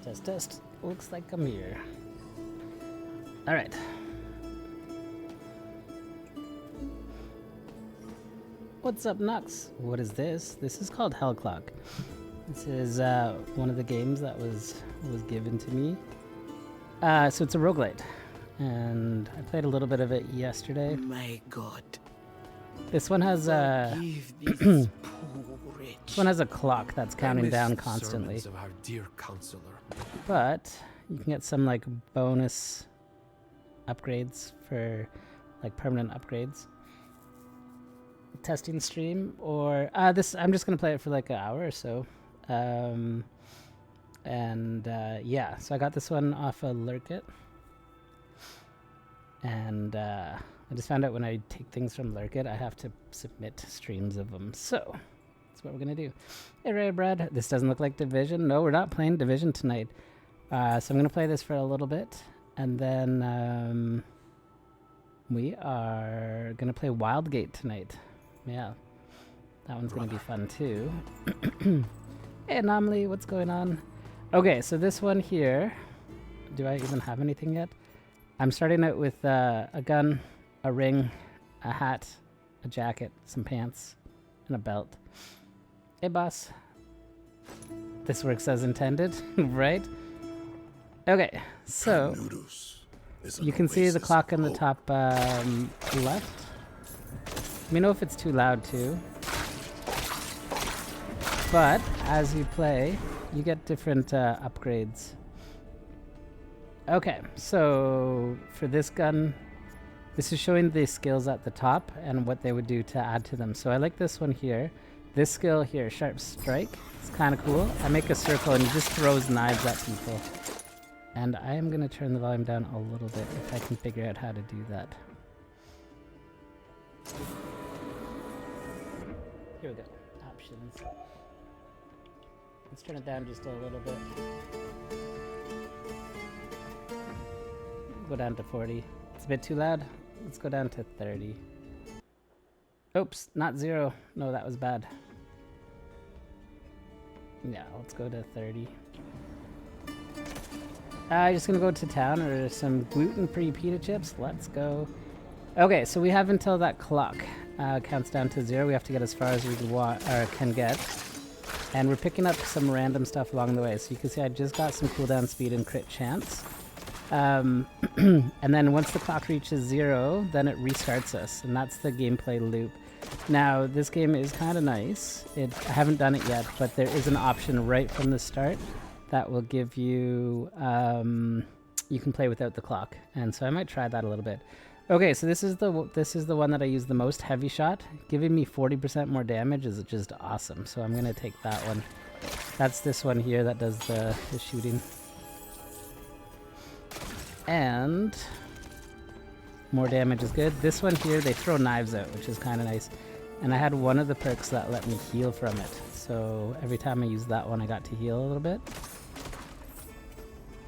Test. Looks like I'm here. Alright. What's up, Nux? What is this? This is called Hell Clock. This is one of the games that was given to me. So it's a roguelite. And I played a little bit of it yesterday. My God. This one has this one has a clock that's counting down constantly. Of our dear counselor. But you can get some like bonus upgrades for like permanent upgrades. Testing stream or this I'm just gonna play it for like an hour or so. Yeah, so I got this one off of Lurkit. And I just found out when I take things from Lurkit, I have to submit streams of them. So that's what we're gonna do. Hey Ray Brad, this doesn't look like Division. No, we're not playing Division tonight. So I'm gonna play this for a little bit, and then we are gonna play Wildgate tonight. Yeah, that one's gonna be fun too. Hey Anomaly, what's going on? Okay, so this one here, do I even have anything yet? I'm starting out with a gun, a ring, a hat, a jacket, some pants, and a belt. Hey boss. This works as intended, right? Okay, so you can see the clock in the top left. Let me know if it's too loud too. But as you play, you get different upgrades. Okay, so for this gun, this is showing the skills at the top and what they would do to add to them. So I like this one here. This skill here, Sharp Strike, it's kind of cool. I make a circle and it just throws knives at people. And I am going to turn the volume down a little bit if I can figure out how to do that. Here we go. Options. Let's turn it down just a little bit. Go down to 40. It's a bit too loud. Let's go down to 30. Oops, not 0. No, that was bad. Yeah, let's go to 30. Just gonna go to town or some gluten-free pita chips. Let's go. Okay, so we have until that clock counts down to 0. We have to get as far as we can get. And we're picking up some random stuff along the way. So you can see I just got some cooldown speed and crit chance. And then once the clock reaches 0, then it restarts us. And that's the gameplay loop. Now, this game is kind of nice. I haven't done it yet, but there is an option right from the start that will give you, you can play without the clock. And so I might try that a little bit. Okay, so this is the one that I use the most, Heavy Shot. Giving me 40% more damage is just awesome. So I'm going to take that one. That's this one here that does the shooting. And more damage is good. This one here, they throw knives out, which is kind of nice. And I had one of the perks that let me heal from it. So every time I used that one, I got to heal a little bit.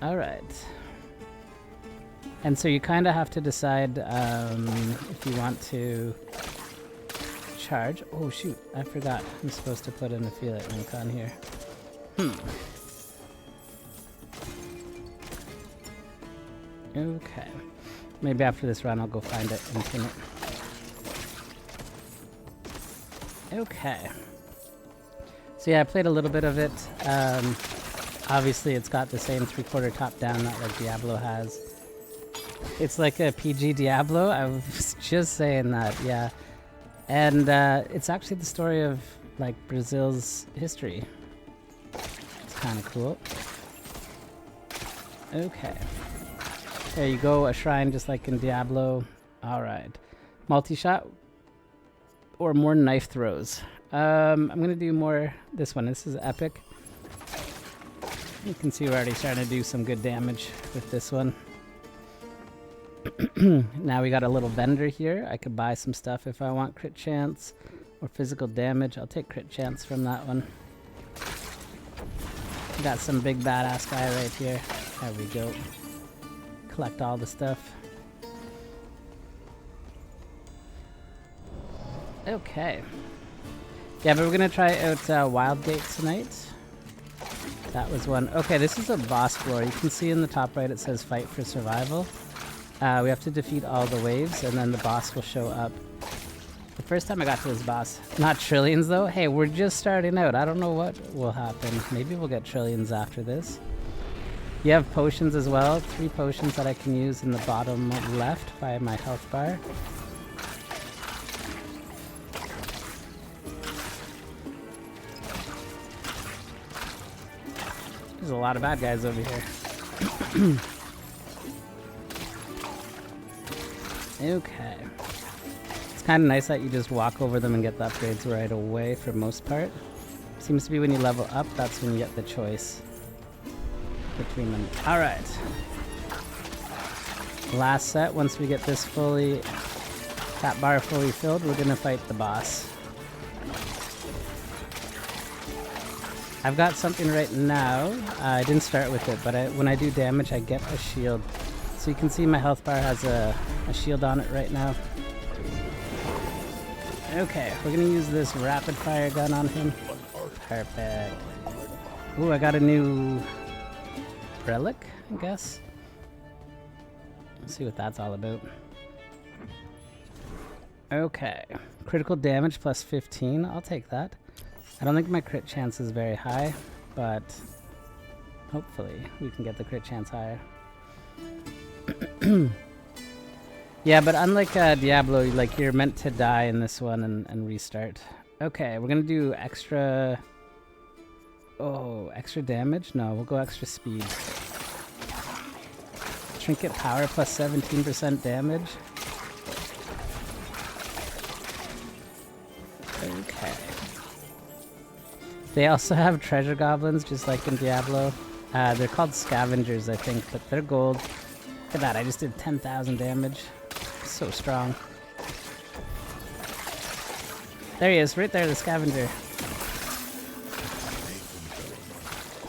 Alright. And so you kind of have to decide if you want to charge. Oh shoot, I forgot. I'm supposed to put an affiliate link on here. Okay. Maybe after this run I'll go find it and pin it. Okay. So yeah, I played a little bit of it. Obviously it's got the same 3/4 top down that like Diablo has. It's like a PG Diablo. I was just saying that, yeah. And it's actually the story of like Brazil's history. It's kind of cool. Okay. There you go, a shrine just like in Diablo. Alright. Multi-shot or more knife throws. I'm going to do more this one. This is epic. You can see we're already starting to do some good damage with this one. Now we got a little vendor here. I could buy some stuff if I want crit chance or physical damage. I'll take crit chance from that one. Got some big badass guy right here. There we go. Collect all the stuff. Okay. Yeah, but we're gonna try out Wildgate tonight. That was one. Okay, this is a boss floor. You can see in the top right it says fight for survival. We have to defeat all the waves and then the boss will show up. The first time I got to this boss, not trillions though. Hey, we're just starting out. I don't know what will happen. Maybe we'll get trillions after this. You have potions as well. 3 potions that I can use in the bottom left by my health bar. There's a lot of bad guys over here. Okay. It's kind of nice that you just walk over them and get the upgrades right away for most part. Seems to be when you level up, that's when you get the choice between them. Alright. Last set, once we get this that bar fully filled, we're gonna fight the boss. I've got something right now. I didn't start with it, but when I do damage, I get a shield. So you can see my health bar has a shield on it right now. Okay, we're gonna use this rapid fire gun on him. Perfect. Ooh, I got a new relic, I guess. Let's see what that's all about. Okay, critical damage plus 15. I'll take that. I don't think my crit chance is very high, but hopefully we can get the crit chance higher. Yeah, but unlike Diablo, like you're meant to die in this one and restart. Okay, we're gonna do extra... Oh, extra damage? No, we'll go extra speed. Trinket power plus 17% damage. Okay. They also have treasure goblins, just like in Diablo. They're called scavengers, I think, but they're gold. Look at that, I just did 10,000 damage. So strong. There he is, right there, the scavenger.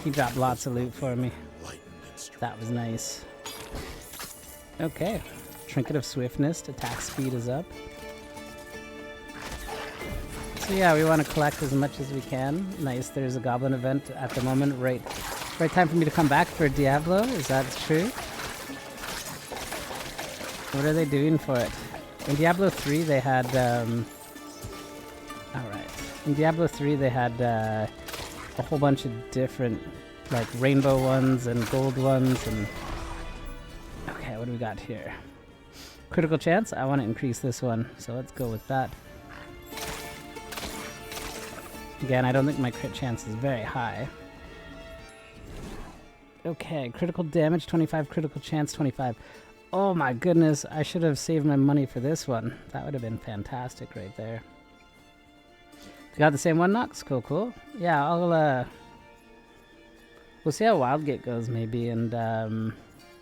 He dropped lots of loot for me. That was nice. Okay. Trinket of Swiftness, attack speed is up. So yeah, we want to collect as much as we can. Nice, there's a goblin event at the moment. Right time for me to come back for Diablo, is that true? What are they doing for it? In Diablo 3 they had, alright. In Diablo 3 they had a whole bunch of different, like, rainbow ones and gold ones and... Okay, what do we got here? Critical chance? I want to increase this one, so let's go with that. Again, I don't think my crit chance is very high. Okay, critical damage 25, critical chance 25. Oh my goodness, I should have saved my money for this one. That would have been fantastic right there. You got the same one, Nox? Cool, cool. Yeah, we'll see how Wildgate goes maybe, and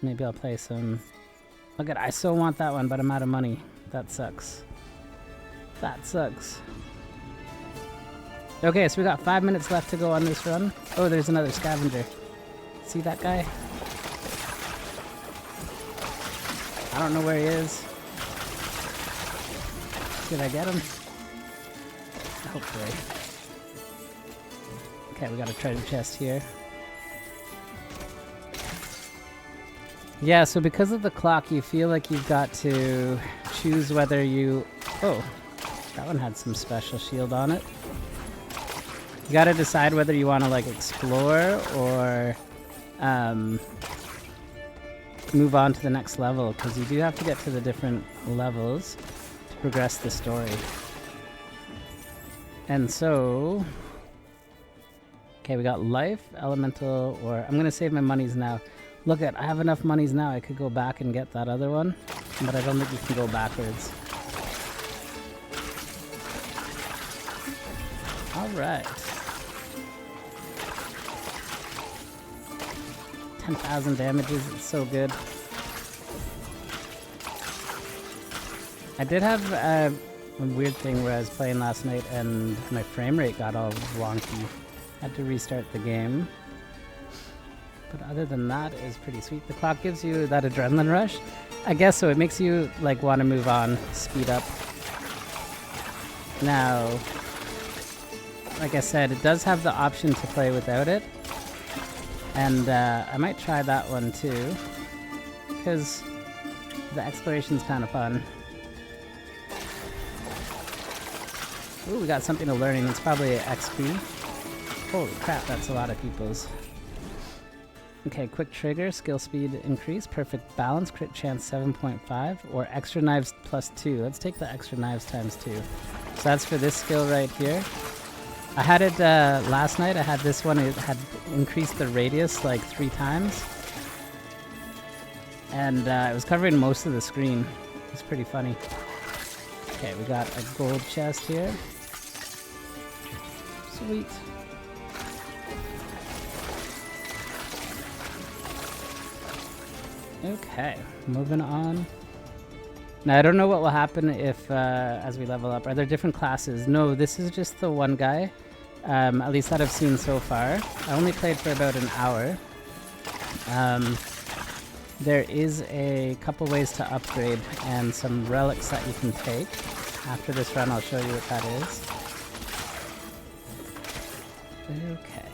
maybe I'll play some... Look at, I so want that one, but I'm out of money. That sucks. That sucks. Okay, so we got 5 minutes left to go on this run. Oh, there's another scavenger. See that guy? I don't know where he is. Did I get him? Hopefully. Okay, we got a treasure chest here. Yeah, so because of the clock, you feel like you've got to choose whether you... Oh, that one had some special shield on it. You gotta decide whether you want to, like, explore or move on to the next level, because you do have to get to the different levels to progress the story. And so... Okay, we got life, elemental, or... I'm gonna save my monies now. Look at, I have enough monies now, I could go back and get that other one, but I don't think you can go backwards. Alright. 10,000 damages, it's so good. I did have a weird thing where I was playing last night and my frame rate got all wonky. Had to restart the game. But other than that, it was pretty sweet. The clock gives you that adrenaline rush. I guess so. It makes you like want to move on, speed up. Now, like I said, it does have the option to play without it. And I might try that one too, because the exploration's kind of fun. Ooh, we got something to learning. It's probably XP. Holy crap, that's a lot of people's. Okay, quick trigger, skill speed increase, perfect balance, crit chance 7.5, or extra knives +2. Let's take the extra knives ×2. So that's for this skill right here. I had it last night. I had this one. It had increased the radius like 3 times. And it was covering most of the screen. It's pretty funny. Okay, we got a gold chest here. Sweet. Okay, moving on. Now, I don't know what will happen if, as we level up. Are there different classes? No, this is just the one guy. At least that I've seen so far. I only played for about an hour. There is a couple ways to upgrade and some relics that you can take. After this run, I'll show you what that is. Okay.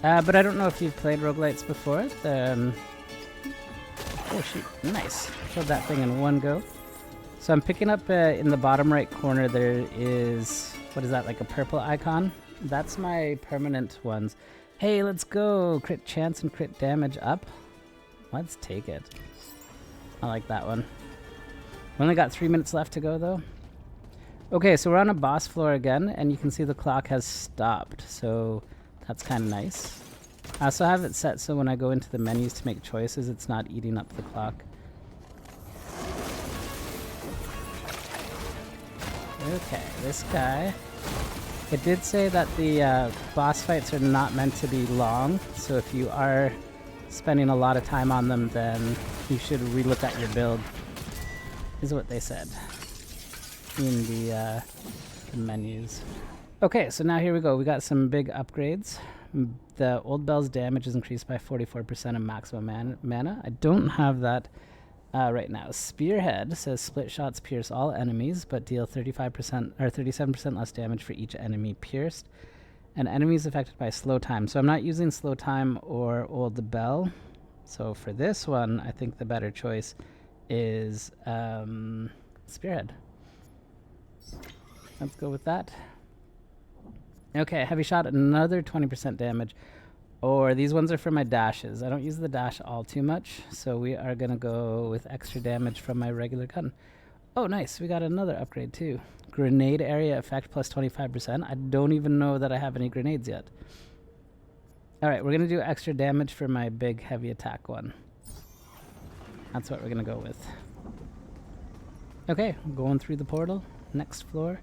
But I don't know if you've played roguelites before. Oh shoot, nice. Killed that thing in one go. So I'm picking up in the bottom right corner, there is, what is that, like a purple icon? That's my permanent ones. Hey, let's go! Crit chance and crit damage up. Let's take it. I like that one. We only got 3 minutes left to go though. Okay, so we're on a boss floor again, and you can see the clock has stopped, so that's kind of nice. I also have it set so when I go into the menus to make choices, it's not eating up the clock. Okay, this guy. It did say that the boss fights are not meant to be long, so if you are spending a lot of time on them, then you should relook at your build, is what they said in the menus. Okay, so now here we go. We got some big upgrades. The old bell's damage is increased by 44% and maximum mana. I don't have that right now. Spearhead says split shots pierce all enemies, but deal 35% or 37% less damage for each enemy pierced. And enemies affected by slow time. So I'm not using slow time or old bell. So for this one, I think the better choice is Spearhead. Let's go with that. Okay, heavy shot, another 20% damage. Or these ones are for my dashes. I don't use the dash all too much, so we are gonna go with extra damage from my regular gun. Oh, nice, we got another upgrade too. Grenade area effect plus 25%. I don't even know that I have any grenades yet. Alright, we're gonna do extra damage for my big heavy attack one. That's what we're gonna go with. Okay, going through the portal. Next floor.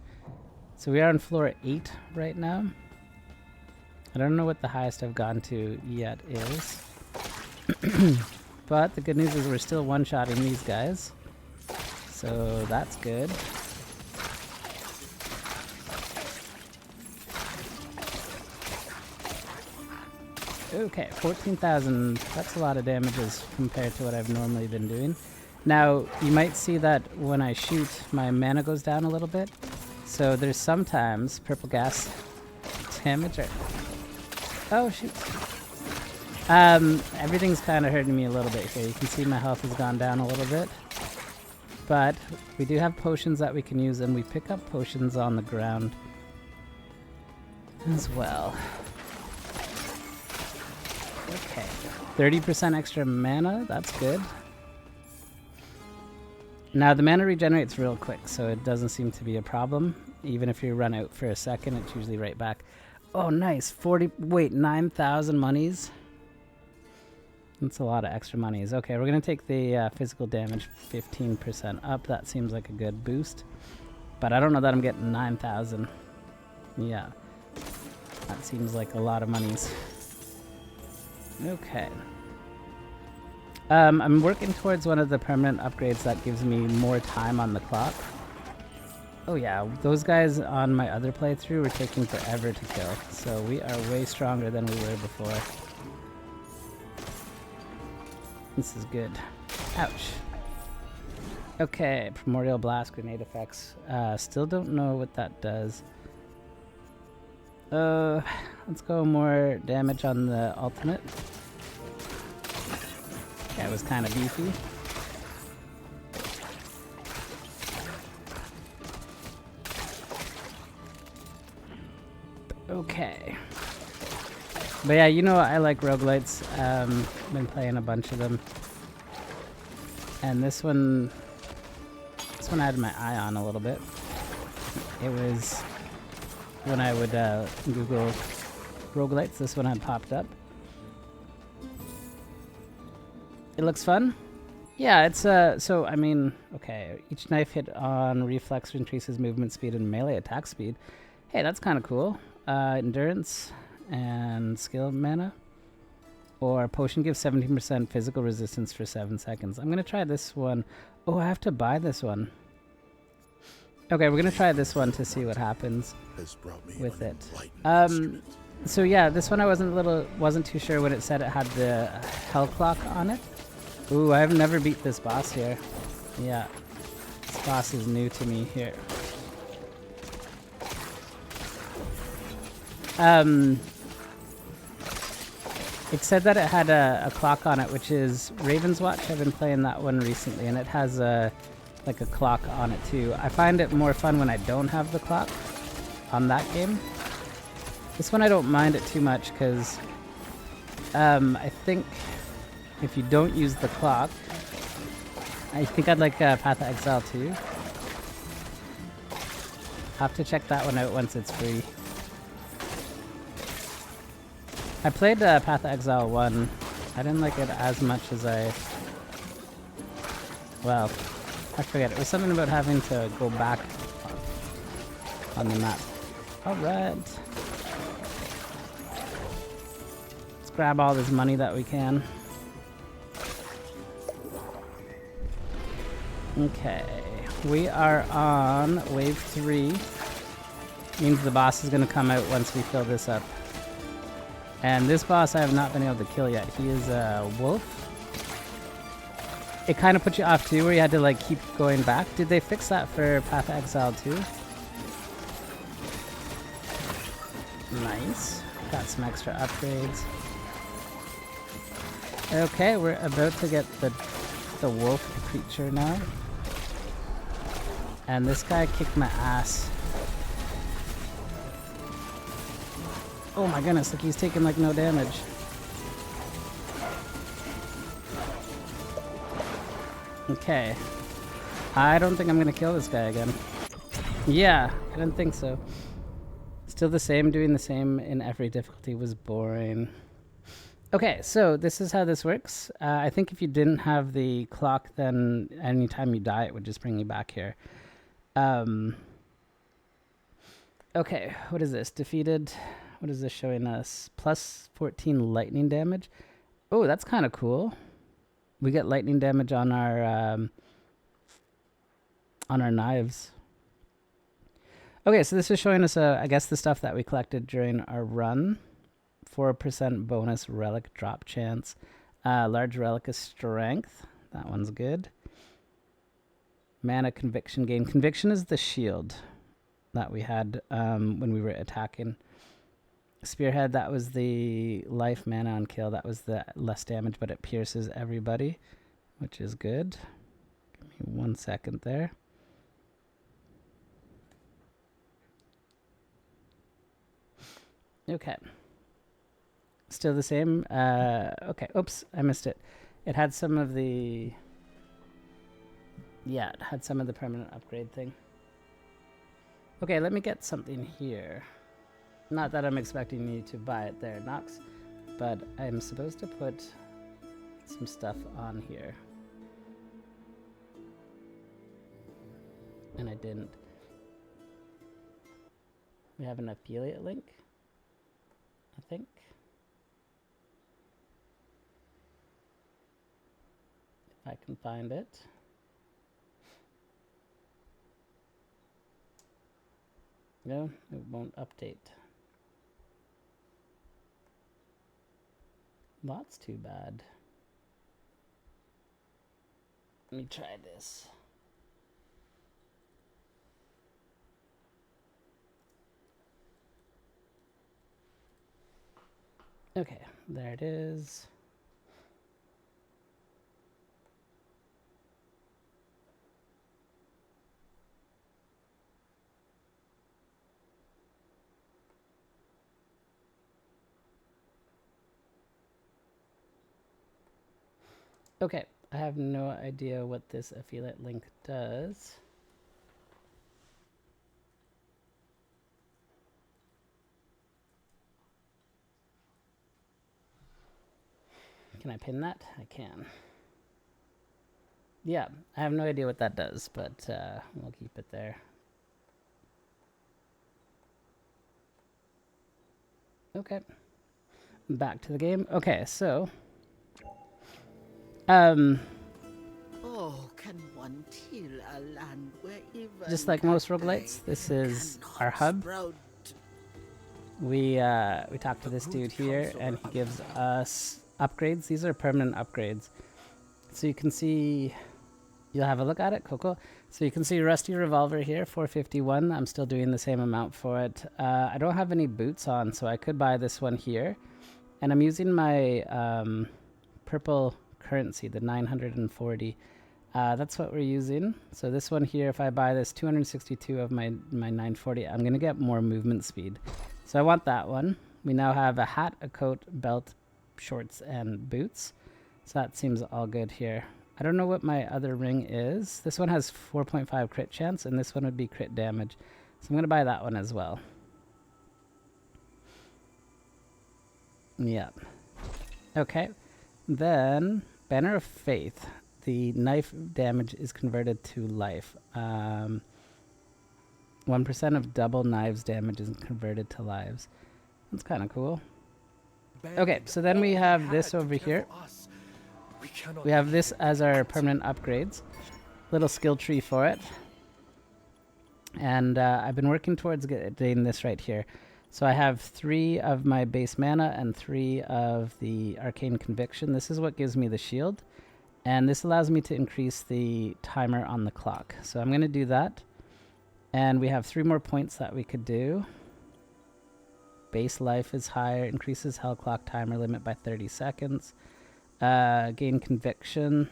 So we are on floor 8 right now. I don't know what the highest I've gone to yet is. But the good news is we're still one-shotting these guys. So that's good. Okay, 14,000. That's a lot of damages compared to what I've normally been doing. Now, you might see that when I shoot, my mana goes down a little bit. So there's sometimes purple gas damage or... Oh, shoot. Everything's kind of hurting me a little bit here. You can see my health has gone down a little bit. But we do have potions that we can use, and we pick up potions on the ground as well. Okay. 30% extra mana. That's good. Now, the mana regenerates real quick, so it doesn't seem to be a problem. Even if you run out for a second, it's usually right back. Oh, nice. 9,000 monies. That's a lot of extra monies. Okay, we're going to take the physical damage 15% up. That seems like a good boost. But I don't know that I'm getting 9,000. Yeah. That seems like a lot of monies. Okay. I'm working towards one of the permanent upgrades that gives me more time on the clock. Oh yeah, those guys on my other playthrough were taking forever to kill, so we are way stronger than we were before. This is good. Ouch. Okay, Primordial Blast, grenade effects. Still don't know what that does. Let's go more damage on the ultimate. guy was kind of beefy. Okay. But yeah, you know I like roguelites. Been playing a bunch of them. And this one I had my eye on a little bit. It was when I would Google roguelites, this one had popped up. It looks fun. Yeah, it's so I mean, okay, each knife hit on reflex increases movement speed and melee attack speed. Hey, that's kind of cool. Endurance and skill mana. Or potion gives 17% physical resistance for 7 seconds. I'm gonna try this one. Oh, I have to buy this one. Okay, we're gonna try this one to see what happens with it. So yeah, this one I wasn't too sure when it said it had the hell clock on it. Ooh, I've never beat this boss here. Yeah, this boss is new to me here. It said that it had a clock on it, which is Raven's Watch. I've been playing that one recently, and it has like a clock on it too. I find it more fun when I don't have the clock on that game. This one I don't mind it too much because I think if you don't use the clock, I think I'd like Path of Exile too. I'll have to check that one out once it's free. I played Path of Exile 1. I didn't like it as much as well, I forget. It was something about having to go back on the map. Alright. Let's grab all this money that we can. Okay. We are on wave 3. Means the boss is going to come out once we fill this up. And this boss I have not been able to kill yet. He is a wolf. It kind of put you off too, where you had to like keep going back. Did they fix that for Path of Exile too? Nice. Got some extra upgrades. Okay, we're about to get the wolf creature now. And this guy kicked my ass. Oh my goodness, look, he's taking like no damage. Okay. I don't think I'm gonna kill this guy again. Yeah, I didn't think so. Still the same, doing the same in every difficulty was boring. Okay, so this is how this works. I think if you didn't have the clock, then anytime you die, it would just bring you back here. Okay, what is this? Defeated. What is this showing us? Plus 14 lightning damage. Oh, that's kind of cool. We get lightning damage on our knives. Okay, so this is showing us, I guess, the stuff that we collected during our run. 4% bonus relic drop chance. Large relic of strength. That one's good. Mana conviction gain. Conviction is the shield that we had when we were attacking. Spearhead, that was the life mana on kill. That was the less damage, but it pierces everybody, which is good. Give me 1 second there. Okay. Still the same. Okay. Oops, I missed it. It had some of the... Yeah, it had some of the permanent upgrade thing. Okay, let me get something here. Not that I'm expecting you to buy it there, Nox, but I'm supposed to put some stuff on here. And I didn't. We have an affiliate link, I think. If I can find it. No, it won't update. That's too bad. Let me try this. Okay, there it is. Okay, I have no idea what this affiliate link does. Can I pin that? I can. Yeah, I have no idea what that does, but we'll keep it there. Okay. Back to the game. Okay, so Oh, can one till a land where even just like most roguelites, this is our hub. We talk to this dude here, and he gives us upgrades. These are permanent upgrades. So you can see, you'll have a look at it, Coco. So you can see Rusty Revolver here, 451. I'm still doing the same amount for it. I don't have any boots on, so I could buy this one here. And I'm using my purple currency, the 940. That's what we're using. So this one here, if I buy this 262 of my 940, I'm going to get more movement speed. So I want that one. We now have a hat, a coat, belt, shorts, and boots. So that seems all good here. I don't know what my other ring is. This one has 4.5 crit chance, and this one would be crit damage. So I'm going to buy that one as well. Yeah. Okay. Then, Banner of Faith. The knife damage is converted to life. 1% of double knives damage is converted to lives. That's kind of cool. Okay, so then we have this over here. We have this as our permanent upgrades. Little skill tree for it. And I've been working towards getting this right here. So I have 3 of my base mana and 3 of the Arcane Conviction. This is what gives me the shield. And this allows me to increase the timer on the clock. So I'm going to do that. And we have 3 more points that we could do. Base life is higher, increases hell clock timer limit by 30 seconds. Gain Conviction.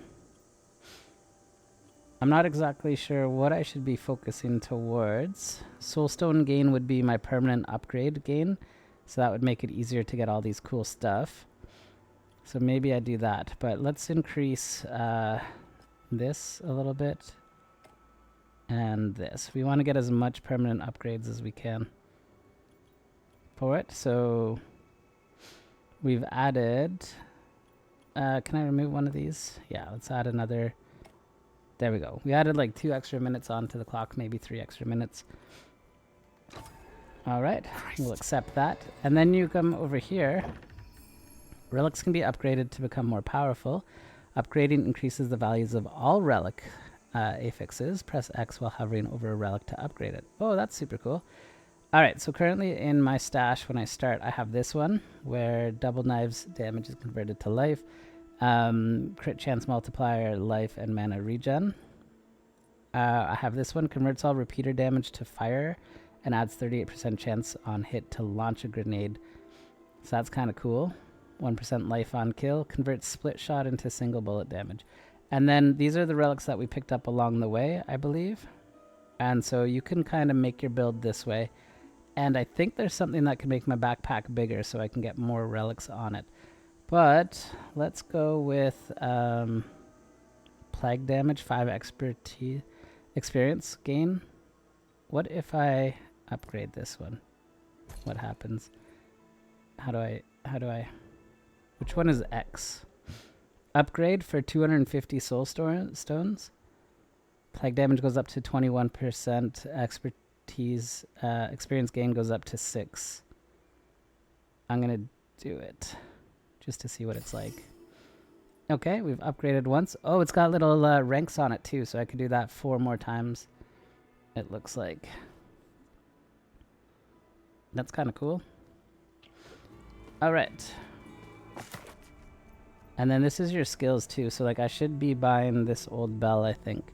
I'm not exactly sure what I should be focusing towards. Soulstone gain would be my permanent upgrade gain. So that would make it easier to get all these cool stuff. So maybe I do that. But let's increase this a little bit. And this. We want to get as much permanent upgrades as we can for it. So we've added... can I remove one of these? Yeah, let's add another... There we go. We added like 2 extra minutes onto the clock, maybe 3 extra minutes. All right, we'll accept that. And then you come over here. Relics can be upgraded to become more powerful. Upgrading increases the values of all relic affixes. Press X while hovering over a relic to upgrade it. Oh, that's super cool. All right, so currently in my stash, when I start, I have this one where double knives damage is converted to life. Crit chance multiplier, life, and mana regen. I have this one, converts all repeater damage to fire and adds 38% chance on hit to launch a grenade. So that's kind of cool. 1% life on kill, converts split shot into single bullet damage. And then these are the relics that we picked up along the way, I believe. And so you can kind of make your build this way. And I think there's something that can make my backpack bigger so I can get more relics on it. But let's go with plague damage, 5 experience gain. What if I upgrade this one? What happens? How do I, which one is X? Upgrade for 250 soul stones. Plague damage goes up to 21%. Experience gain goes up to 6. I'm going to do it just to see what it's like. Okay, we've upgraded once. Oh, it's got little ranks on it too, so I could do that 4 more times. It looks like. That's kind of cool. All right. And then this is your skills too. So like I should be buying this old bell, I think.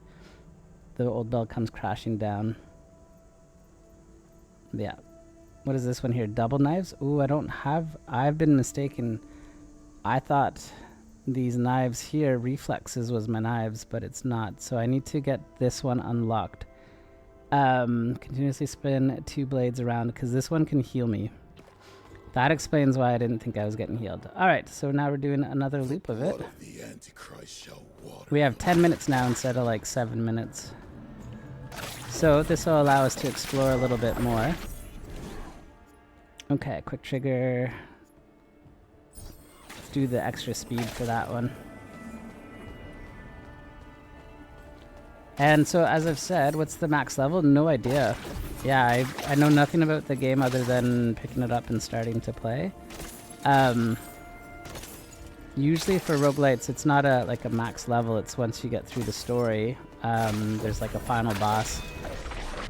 The old bell comes crashing down. Yeah. What is this one here? Double knives? Ooh, I don't have... I've been mistaken. I thought these knives here, reflexes, was my knives, but it's not. So I need to get this one unlocked. Continuously spin 2 blades around, because this one can heal me. That explains why I didn't think I was getting healed. Alright, so now we're doing another loop of it. We have 10 minutes now instead of like 7 minutes. So this will allow us to explore a little bit more. Okay, quick trigger. Let's do the extra speed for that one. And so, as I've said, what's the max level? No idea. Yeah, I know nothing about the game other than picking it up and starting to play. Usually for roguelites, it's not like a max level. It's once you get through the story, there's like a final boss.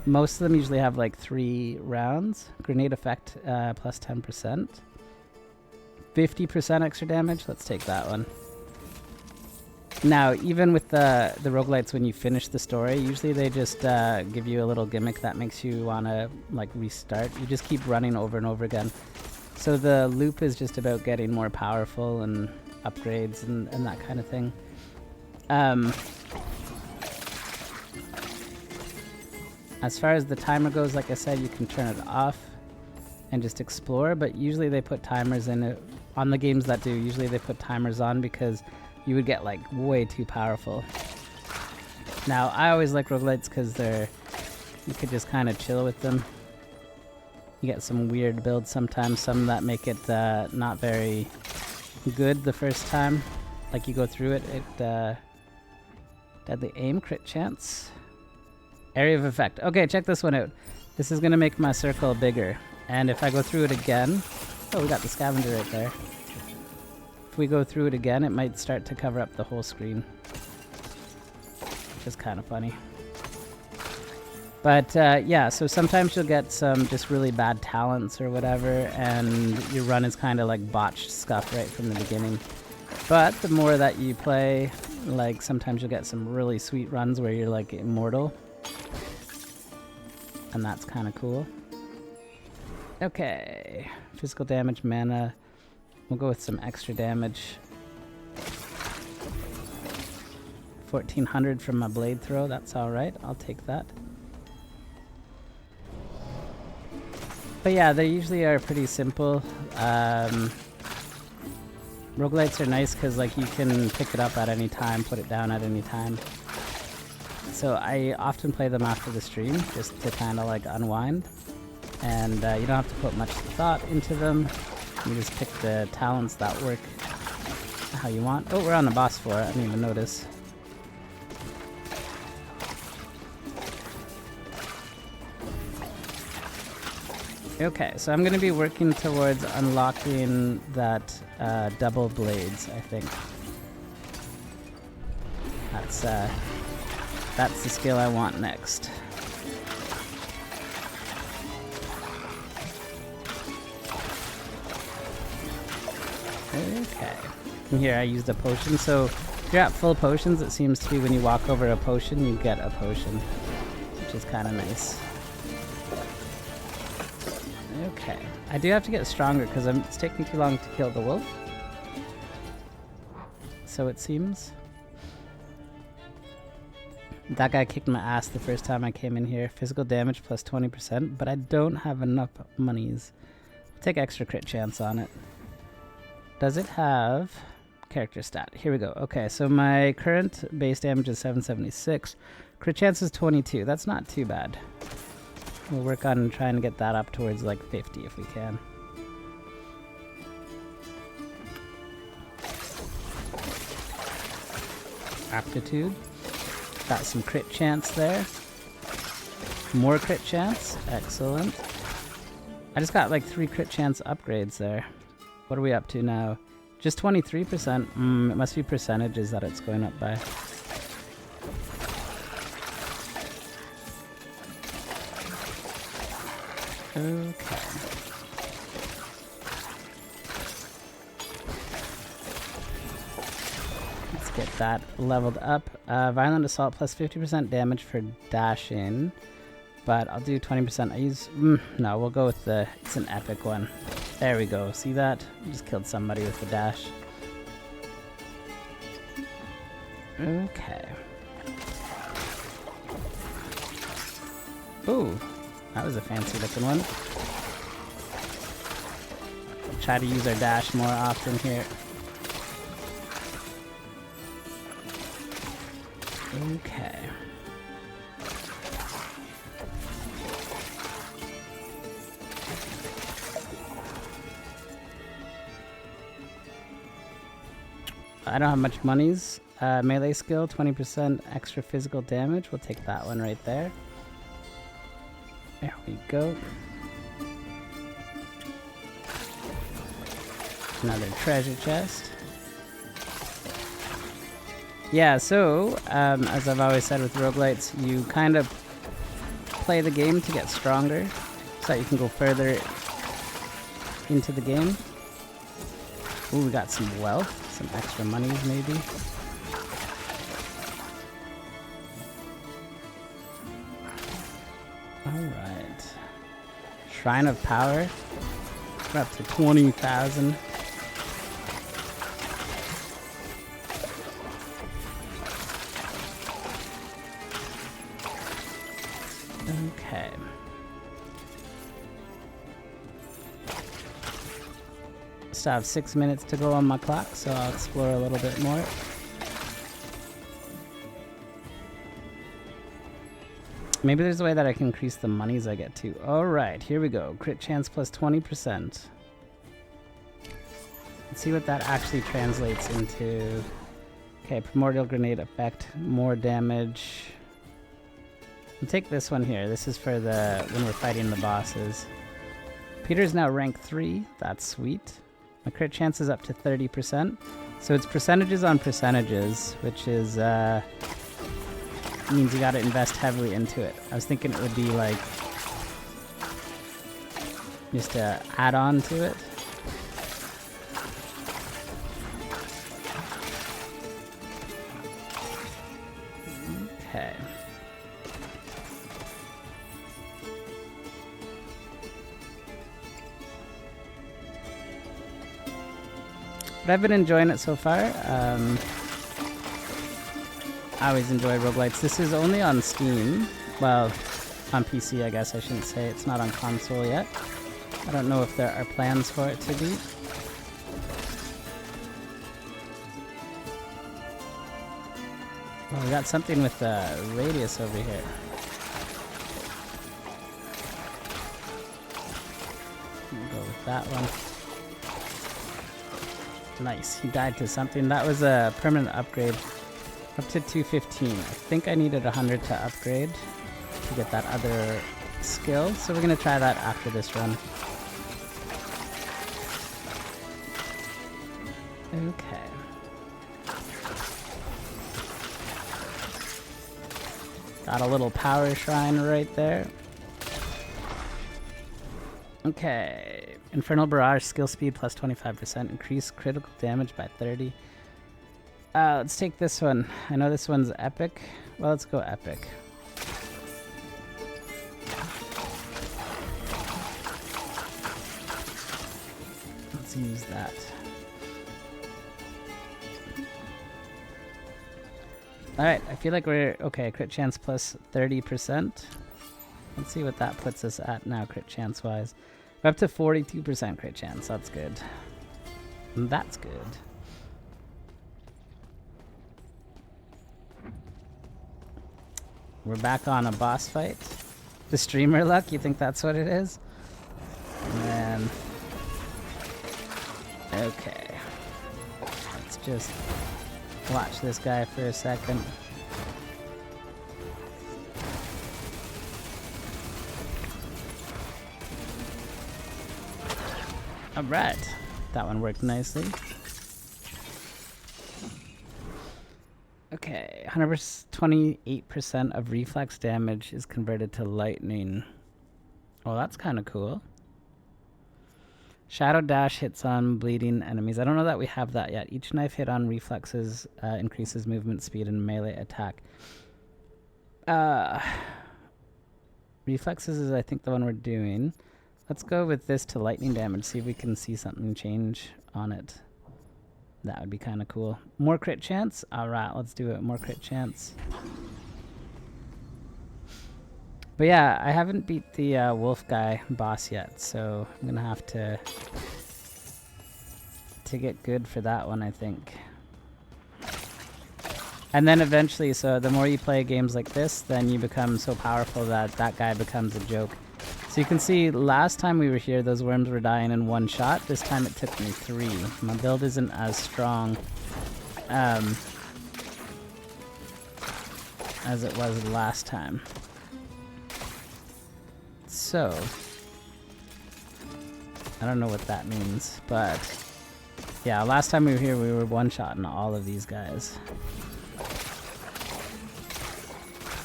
Most of them usually have like 3 rounds. Grenade effect plus 10%. 50% extra damage. Let's take that one. Now, even with the roguelites, when you finish the story, usually they just give you a little gimmick that makes you want to like restart. You just keep running over and over again. So the loop is just about getting more powerful and upgrades and that kind of thing. As far as the timer goes, like I said, you can turn it off and just explore, but usually they put timers in it. On the games that do, usually they put timers on because you would get like way too powerful. Now, I always like roguelites because you could just kind of chill with them. You get some weird builds sometimes, some that make it not very good the first time. Like you go through it, deadly aim, crit chance. Area of effect. Okay, check this one out. This is gonna make my circle bigger. And if I go through it again, oh, we got the scavenger right there. If we go through it again, it might start to cover up the whole screen. Which is kind of funny. But yeah, so sometimes you'll get some just really bad talents or whatever, and your run is kind of like botched stuff right from the beginning. But the more that you play, like sometimes you'll get some really sweet runs where you're like immortal. And that's kind of cool. Okay, physical damage, mana. We'll go with some extra damage. 1400 from my blade throw, that's alright, I'll take that. But yeah, they usually are pretty simple. Roguelites are nice because like you can pick it up at any time, put it down at any time. So I often play them after the stream just to kind of like unwind. And you don't have to put much thought into them. You just pick the talents that work how you want. Oh, we're on the boss floor. I didn't even notice. Okay, so I'm going to be working towards unlocking that double blades, I think. That's the skill I want next. Okay. And here I used a potion, so if you're at full potions, it seems to be when you walk over a potion, you get a potion, which is kind of nice. Okay. I do have to get stronger because it's taking too long to kill the wolf. So it seems. That guy kicked my ass the first time I came in here. Physical damage plus 20%, but I don't have enough monies. I'll take extra crit chance on it. Does it have character stat? Here we go. Okay, so my current base damage is 776. Crit chance is 22. That's not too bad. We'll work on trying to get that up towards like 50 if we can. Aptitude. Got some crit chance there. More crit chance. Excellent. I just got like 3 crit chance upgrades there. What are we up to now? Just 23%. It must be percentages that it's going up by. Okay. Let's get that leveled up. Violent Assault plus 50% damage for dashing. But I'll do 20%. I use... no, we'll go with the... It's an epic one. There we go. See that? I just killed somebody with the dash. Okay. Ooh. That was a fancy looking one. try to use our dash more often here. Okay. I don't have much monies. Melee skill, 20% extra physical damage. We'll take that one right there. There we go. Another treasure chest. Yeah, so, as I've always said with roguelites, you kind of play the game to get stronger, so that you can go further into the game. Ooh, we got some wealth, some extra monies maybe. Alright. Shrine of Power. We're up to 20,000. Okay. Still have 6 minutes to go on my clock, so I'll explore a little bit more. Maybe there's a way that I can increase the monies I get too. Alright, here we go. Crit chance plus 20%. Let's see what that actually translates into. Okay, primordial grenade effect, more damage. I'll take this one here. This is for the when we're fighting the bosses. Peter's now rank 3. That's sweet. My crit chance is up to 30%. So it's percentages on percentages, which is means you gotta invest heavily into it. I was thinking it would be like just a add-on to it. Okay. But I've been enjoying it so far. I always enjoy roguelites. This is only on Steam. Well, on PC, I guess I shouldn't say. It's not on console yet. I don't know if there are plans for it to be. Oh, we got something with the radius over here. We'll go with that one. Nice, he died to something. That was a permanent upgrade. Up to 215. I think I needed 100 to upgrade to get that other skill. So we're going to try that after this run. Okay. Got a little power shrine right there. Okay. Infernal Barrage, skill speed plus 25%. Increase critical damage by 30. Let's take this one. I know this one's epic. Well, let's go epic. Let's use that. Alright, I feel like we're... Okay, crit chance plus 30%. Let's see what that puts us at now, crit chance-wise. We're up to 42% crit chance. That's good. That's good. We're back on a boss fight. The streamer luck, you think that's what it is? Man. Okay. Let's just watch this guy for a second. Alright. That one worked nicely. Okay, 28% of reflex damage is converted to lightning. Well, that's kind of cool. Shadow Dash hits on bleeding enemies. I don't know that we have that yet. Each knife hit on reflexes increases movement speed and melee attack. Reflexes is, I think, the one we're doing. Let's go with this to lightning damage, see if we can see something change on it. That would be kind of cool. More crit chance? Alright, let's do it. More crit chance. But yeah, I haven't beat the wolf guy boss yet, so I'm gonna have to to get good for that one, I think. And then eventually, so the more you play games like this, then you become so powerful that that guy becomes a joke. So you can see last time we were here, those worms were dying in one shot. This time it took me 3. My build isn't as strong as it was last time. So, I don't know what that means, but yeah, last time we were here, we were one-shotting all of these guys.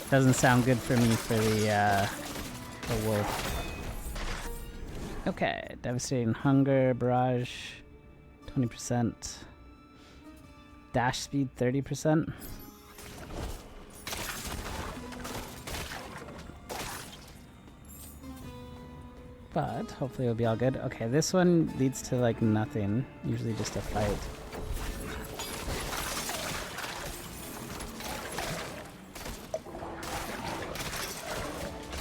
Doesn't sound good for me for the wolf. Okay, devastating hunger, barrage, 20%, dash speed 30%. But hopefully it'll be all good. Okay, this one leads to like nothing, usually just a fight.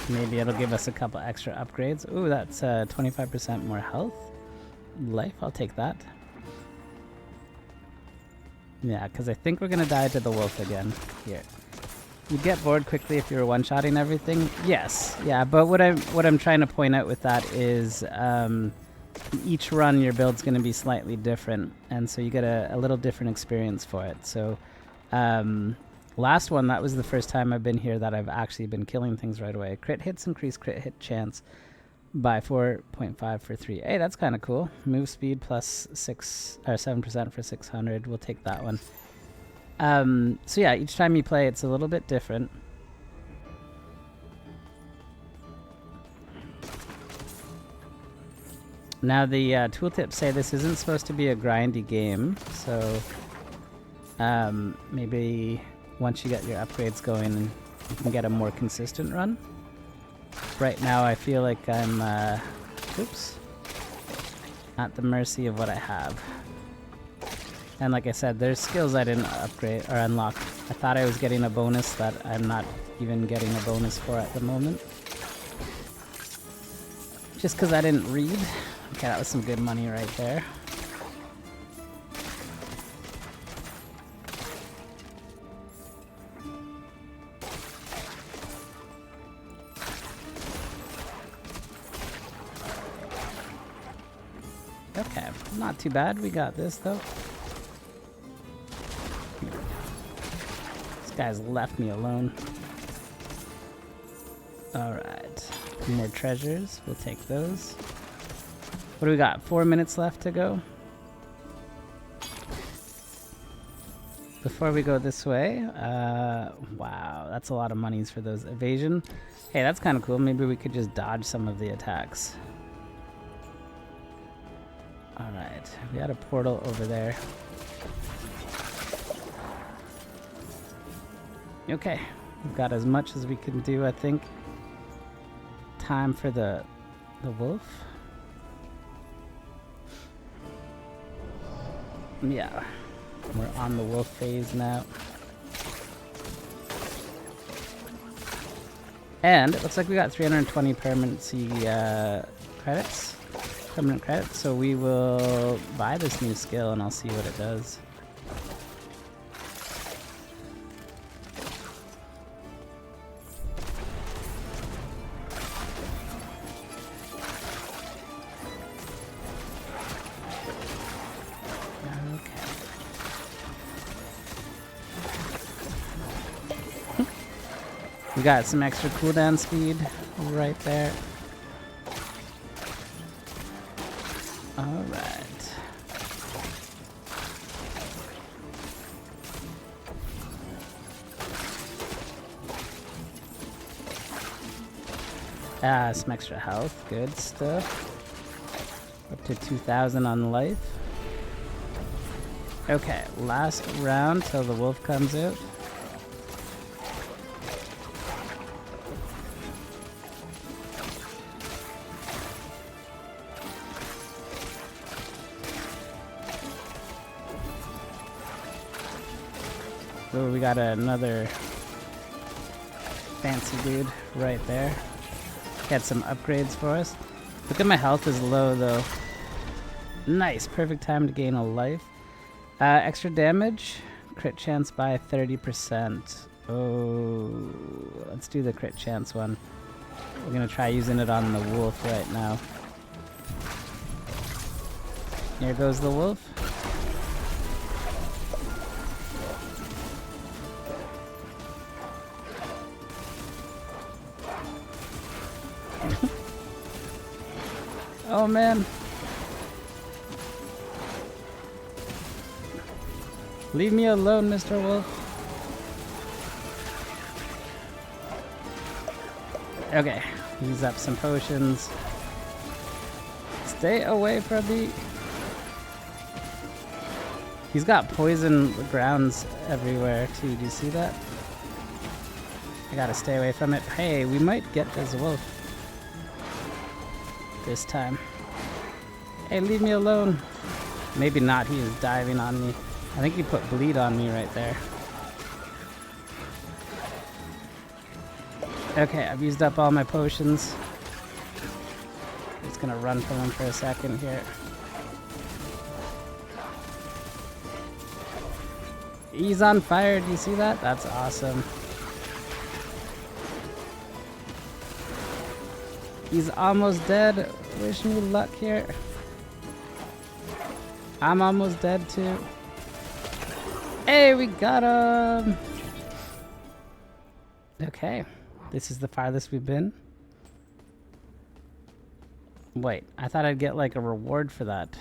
Maybe it'll give us a couple extra upgrades. Ooh, that's 25% more health. Life, I'll take that. Yeah, because I think we're going to die to the wolf again. Here. You get bored quickly if you're one-shotting everything. Yes, yeah, but what I'm trying to point out with that is each run your build's going to be slightly different, and so you get a little different experience for it. So last one, that was the first time I've been here that I've actually been killing things right away. Crit hits increase crit hit chance by 4.5 for 3. Hey, that's kind of cool. Move speed plus 7% for 600. We'll take that one. So yeah, each time you play, it's a little bit different. Now the tooltips say this isn't supposed to be a grindy game, so maybe once you get your upgrades going, you can get a more consistent run. Right now I feel like I'm oops, at the mercy of what I have. And like I said, there's skills I didn't upgrade or unlock. I thought I was getting a bonus that I'm not even getting a bonus for at the moment. Just because I didn't read. Okay, that was some good money right there. Okay, not too bad. We got this though. This guy's left me alone. Alright. More treasures. We'll take those. What do we got? 4 minutes left to go. Before we go this way, wow, that's a lot of monies for those evasion. Hey, that's kind of cool. Maybe we could just dodge some of the attacks. Alright, we got a portal over there. Okay, we've got as much as we can do, I think. Time for the wolf. Yeah, we're on the wolf phase now. And it looks like we got 320 permanency credits. Permanent credits, so we will buy this new skill and I'll see what it does. We got some extra cooldown speed right there. Alright. Some extra health. Good stuff. Up to 2,000 on life. Okay, last round till the wolf comes out. Oh, we got another fancy dude right there. Got some upgrades for us. Look at my health is low though. Nice, perfect time to gain a life. Extra damage, crit chance by 30%. Oh, let's do the crit chance one. We're gonna try using it on the wolf right now. Here goes the wolf. Oh man. Leave me alone, Mr. Wolf. Okay, use up some potions. Stay away from me. He's got poison grounds everywhere too. Do you see that? I gotta stay away from it. Hey, we might get this wolf this time. Hey, leave me alone. Maybe not. He is diving on me. I think he put bleed on me right there. Okay, I've used up all my potions. I'm just gonna run from him for a second here. He's on fire. Do you see that? That's awesome. He's almost dead. Wish me luck here. I'm almost dead too. Hey, we got him! Okay, this is the farthest we've been. Wait, I thought I'd get like a reward for that.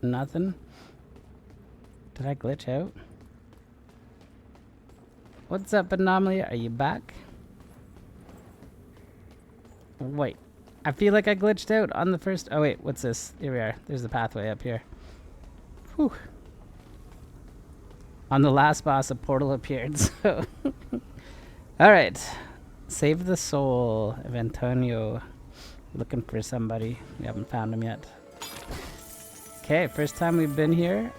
Nothing? Did I glitch out? What's up, Anomaly? Are you back? Wait, I feel like I glitched out on the first... Oh wait, what's this? Here we are. There's the pathway up here. Whew. On the last boss, a portal appeared, so... Alright. Save the soul of Antonio. Looking for somebody. We haven't found him yet. Okay, first time we've been here.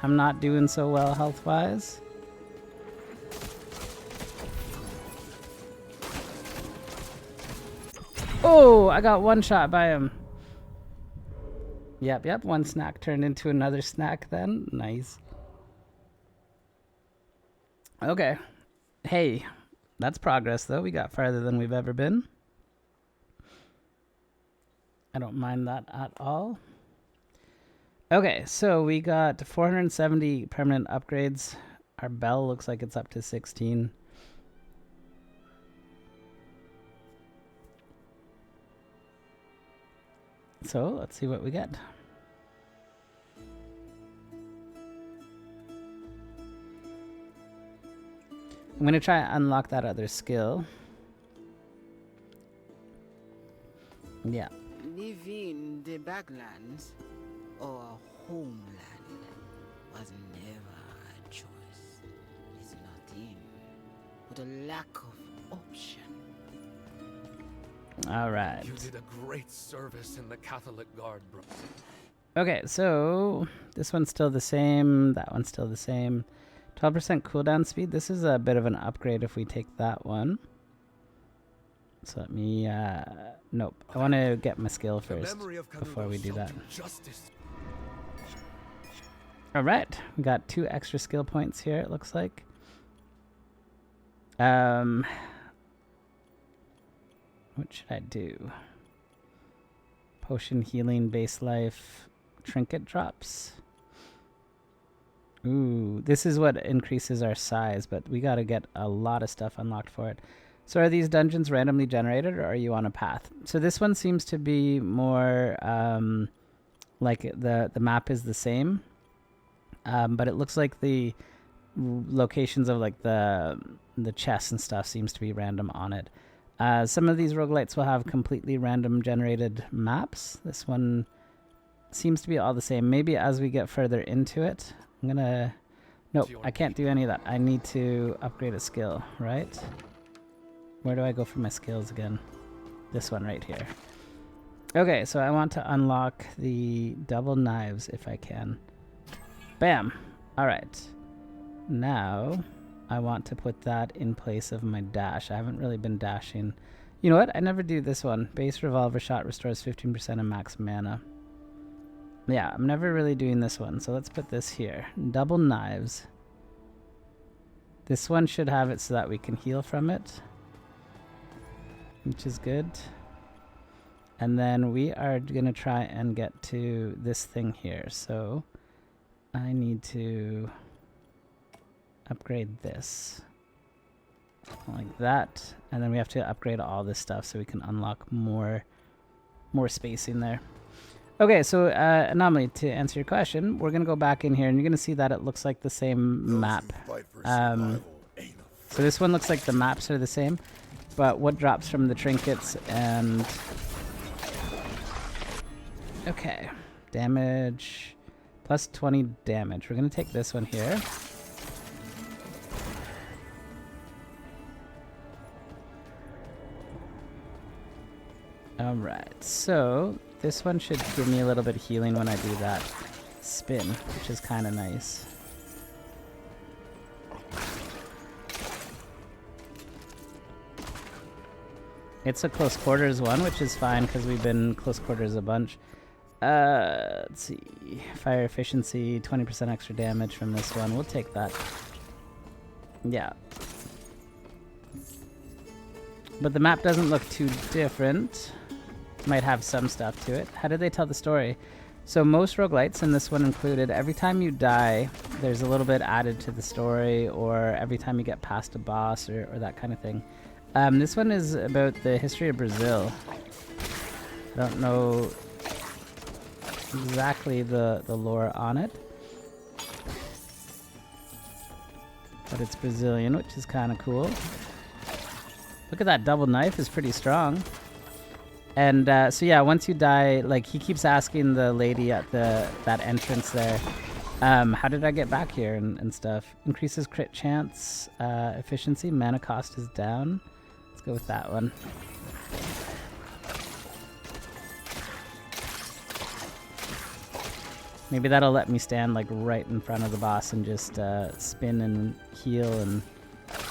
I'm not doing so well health-wise. Oh, I got one shot by him. Yep, one snack turned into another snack then. Nice. Okay. Hey, that's progress though. We got farther than we've ever been. I don't mind that at all. Okay, so we got 470 permanent upgrades. Our bell looks like it's up to 16. So let's see what we get. I'm going to try and unlock that other skill. Yeah. Living in the Backlands or homeland was never a choice. It's not in, but a lack of option. All right. You did a great service in the Catholic Guard, bro. Okay, so this one's still the same. That one's still the same. 12% cooldown speed. This is a bit of an upgrade if we take that one. So let me, nope. I want to get my skill first before we do that. All right, we got 2 extra skill points here, it looks like. What should I do? Potion healing, base life, trinket drops. Ooh, this is what increases our size, but we got to get a lot of stuff unlocked for it. So are these dungeons randomly generated, or are you on a path? So this one seems to be more like the map is the same, but it looks like the locations of like the chests and stuff seems to be random on it. Some of these roguelites will have completely random generated maps. This one seems to be all the same. Maybe as we get further into it, I'm gonna... Nope, I can't do any of that. I need to upgrade a skill, right? Where do I go for my skills again? This one right here. Okay, so I want to unlock the double knives if I can. Bam! Alright. Now, I want to put that in place of my dash. I haven't really been dashing. You know what? I never do this one. Base revolver shot restores 15% of max mana. Yeah, I'm never really doing this one, so let's put this here. Double knives. This one should have it so that we can heal from it, which is good. And then we are going to try and get to this thing here. So I need to upgrade this like that. And then we have to upgrade all this stuff so we can unlock more spacing there. Okay, so Anomaly, to answer your question, we're going to go back in here and you're going to see that it looks like the same map. So this one looks like the maps are the same, but what drops from the trinkets and... Okay, damage, plus 20 damage. We're going to take this one here. Alright, so this one should give me a little bit of healing when I do that spin, which is kind of nice. It's a close quarters one, which is fine because we've been close quarters a bunch. Let's see. Fire efficiency, 20% extra damage from this one. We'll take that. Yeah. But the map doesn't look too different. Might have some stuff to it. How did they tell the story? So most roguelites, and this one included, every time you die, there's a little bit added to the story, or every time you get past a boss, or that kind of thing. This one is about the history of Brazil. I don't know exactly the lore on it, but it's Brazilian, which is kind of cool. Look at that double knife, is pretty strong. And so yeah, once you die, like he keeps asking the lady at that entrance there, how did I get back here and stuff. Increases crit chance, efficiency, mana cost is down. Let's go with that one. Maybe that'll let me stand like right in front of the boss and just spin and heal and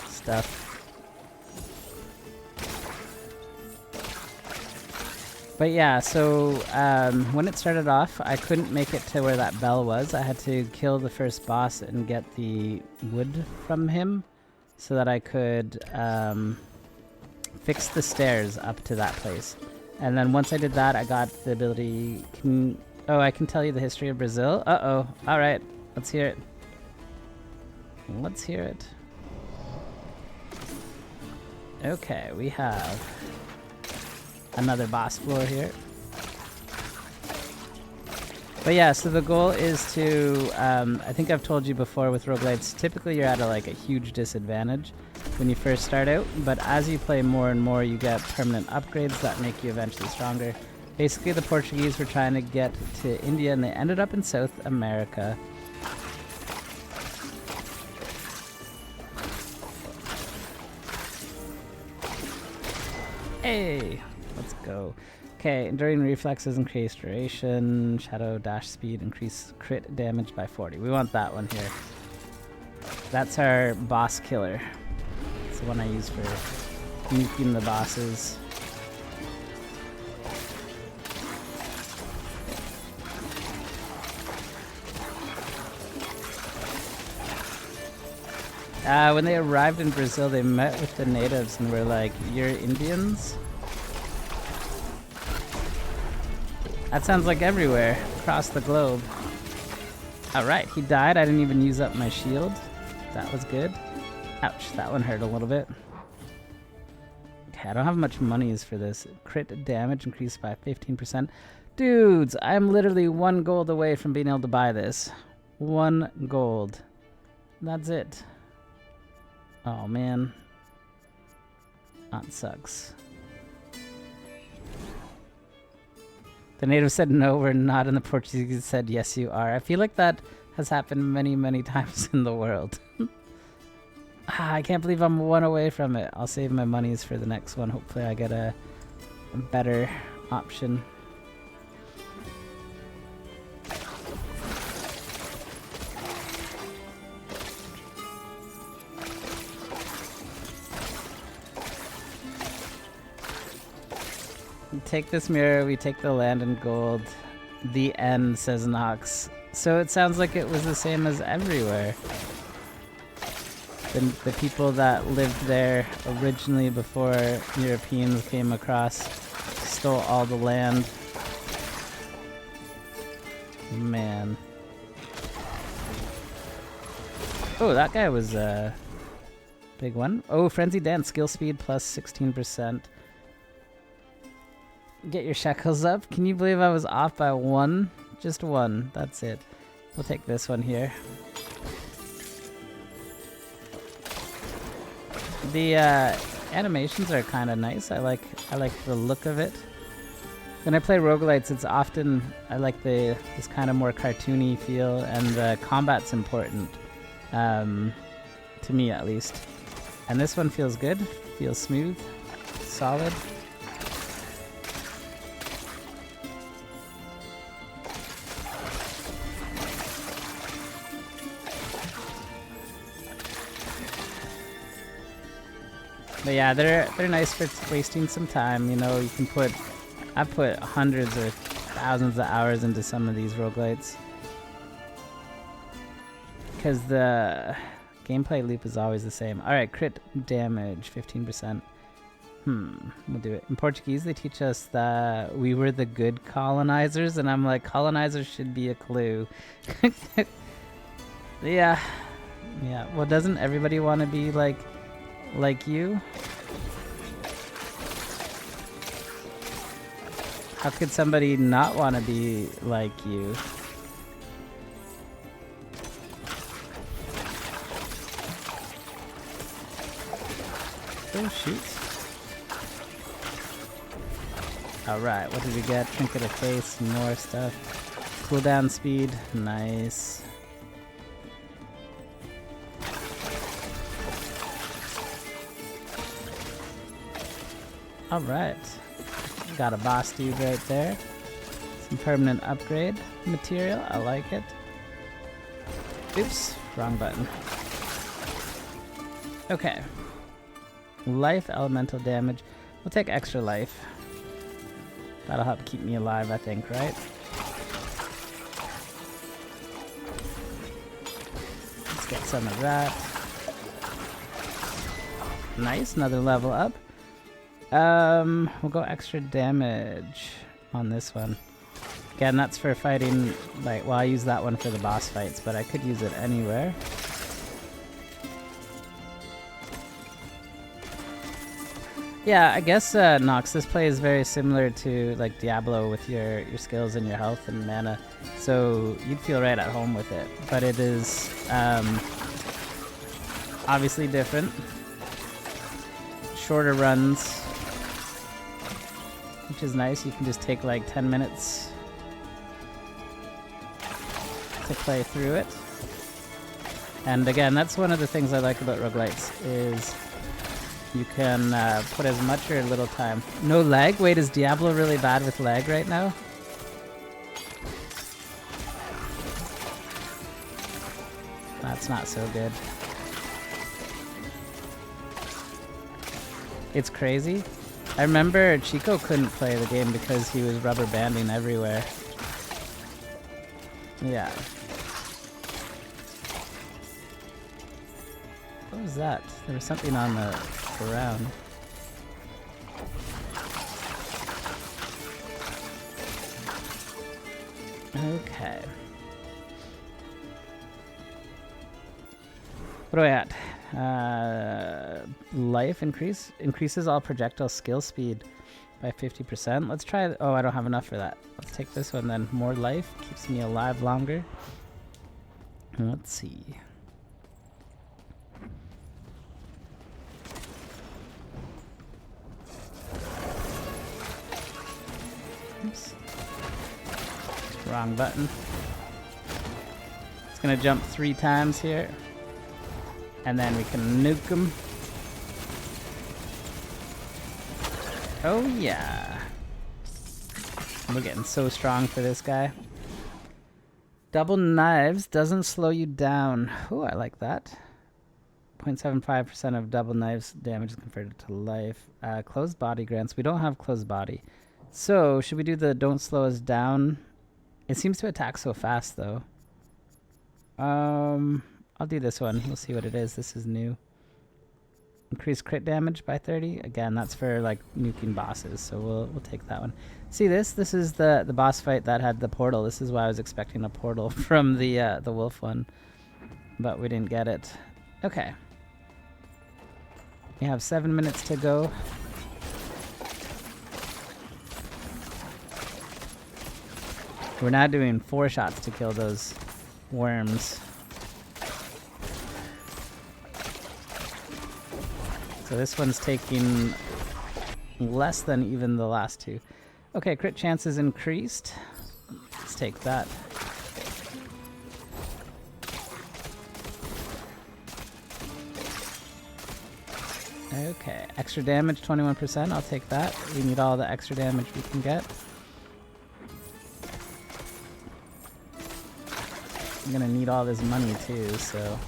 stuff. But yeah, so when it started off, I couldn't make it to where that bell was. I had to kill the first boss and get the wood from him so that I could fix the stairs up to that place. And then once I did that, I got the ability... Oh, I can tell you the history of Brazil? Uh-oh. All right. Let's hear it. Let's hear it. Okay, we have another boss floor here. But yeah, so the goal is to... I think I've told you before with roguelites, typically you're at a huge disadvantage when you first start out, but as you play more and more, you get permanent upgrades that make you eventually stronger. Basically, the Portuguese were trying to get to India, and they ended up in South America. Hey! Let's go. Okay, enduring reflexes increase duration, shadow dash speed, increase crit damage by 40. We want that one here. That's our boss killer. It's the one I use for nuking the bosses. When they arrived in Brazil, they met with the natives and were like, "You're Indians?" That sounds like everywhere, across the globe. Alright, he died. I didn't even use up my shield. That was good. Ouch, that one hurt a little bit. Okay, I don't have much monies for this. Crit damage increased by 15%. Dudes, I'm literally 1 gold away from being able to buy this. 1 gold. That's it. Oh man. That sucks. The native said no, we're not, and the Portuguese said yes, you are. I feel like that has happened many, many times in the world. I can't believe I'm 1 away from it. I'll save my monies for the next one. Hopefully I get a better option. We take this mirror, we take the land and gold, The end, says Nox. So it sounds like it was the same as everywhere. The people that lived there originally before Europeans came across stole all the land. Man. Oh, that guy was a big one. Oh, Frenzy Dance, skill speed plus 16%. Get your shekels up. Can you believe I was off by one? Just one. That's it. We'll take this one here. The animations are kind of nice. I like the look of it. When I play roguelites, it's often I like this kind of more cartoony feel, and the combat's important to me at least. And this one feels good, feels smooth, solid. But yeah, they're nice for wasting some time. You know, you can I've put hundreds or thousands of hours into some of these roguelites. Because the gameplay loop is always the same. Alright, crit damage, 15%. We'll do it. In Portuguese, they teach us that we were the good colonizers, and I'm like, colonizers should be a clue. Yeah. Well, doesn't everybody want to be like you? How could somebody not want to be like you? Oh, shoot. Alright, what did we get? Trinket of face, more stuff. Cooldown speed, nice. Alright. Got a boss dude right there. Some permanent upgrade material, I like it. Oops, wrong button. Okay. Life, elemental damage. We'll take extra life. That'll help keep me alive, I think, right? Let's get some of that. Nice, another level up. We'll go extra damage on this one. Again, that's for fighting, like, well, I use that one for the boss fights, but I could use it anywhere. Yeah, I guess, Nox, this play is very similar to, like, Diablo with your skills and your health and mana, so you'd feel right at home with it. But it is, obviously different. Shorter runs, which is nice. You can just take like 10 minutes to play through it. And again, that's one of the things I like about roguelites is you can put as much or little time. No lag? Wait, is Diablo really bad with lag right now? That's not so good. It's crazy. I remember Chico couldn't play the game because he was rubber banding everywhere. Yeah. What was that? There was something on the ground. Okay. What are we at? Life increases all projectile skill speed by 50%. Let's try. Oh, I don't have enough for that. Let's take this one then. More life keeps me alive longer. Let's see. Oops. Wrong button. It's gonna jump 3 times here. And then we can nuke them. Oh yeah. We're getting so strong for this guy. Double knives doesn't slow you down. Oh, I like that. 0.75% of double knives damage is converted to life. Closed body grants. We don't have closed body. So, should we do the don't slow us down It seems to attack so fast, though. I'll do this one. We'll see what it is. This is new. Increase crit damage by 30. Again, that's for like nuking bosses, so we'll take that one. See this? This is the boss fight that had the portal. This is why I was expecting a portal from the wolf one, but we didn't get it. Okay. We have 7 minutes to go. We're now doing 4 shots to kill those worms. So this one's taking less than even the last 2. Okay, crit chances increased. Let's take that. Okay, extra damage, 21%. I'll take that. We need all the extra damage we can get. I'm gonna need all this money too, so...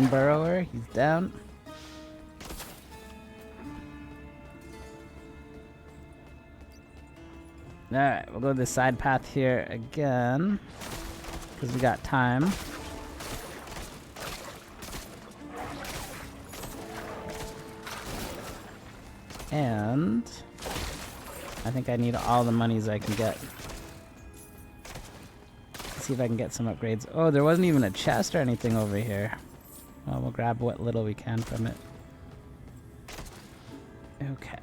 Burrower, he's down. Alright, we'll go this side path here again, because we got time. And I think I need all the monies I can get. Let's see if I can get some upgrades. Oh, there wasn't even a chest or anything over here. Well, we'll grab what little we can from it. Okay.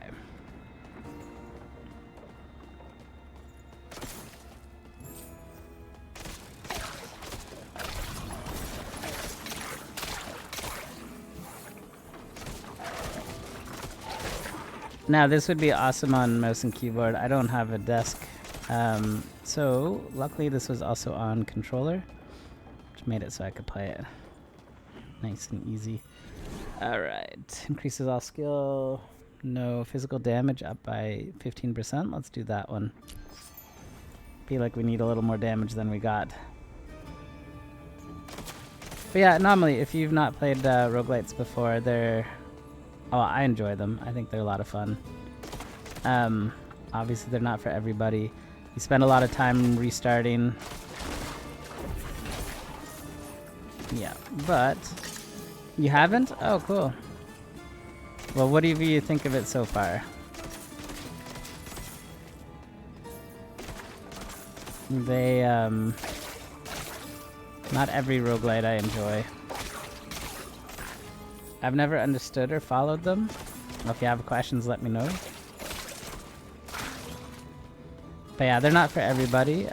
Now this would be awesome on mouse and keyboard. I don't have a desk. So luckily this was also on controller, which made it so I could play it nice and easy. Alright, increases all skill. No physical damage, up by 15%. Let's do that one. Feel like we need a little more damage than we got. But yeah, normally if you've not played roguelites before, they're... Oh, I enjoy them. I think they're a lot of fun. Obviously they're not for everybody. You spend a lot of time restarting. Yeah, but you haven't? Oh, cool. Well, what do you think of it so far? They, not every roguelite I enjoy. I've never understood or followed them. If you have questions, let me know. But yeah, they're not for everybody.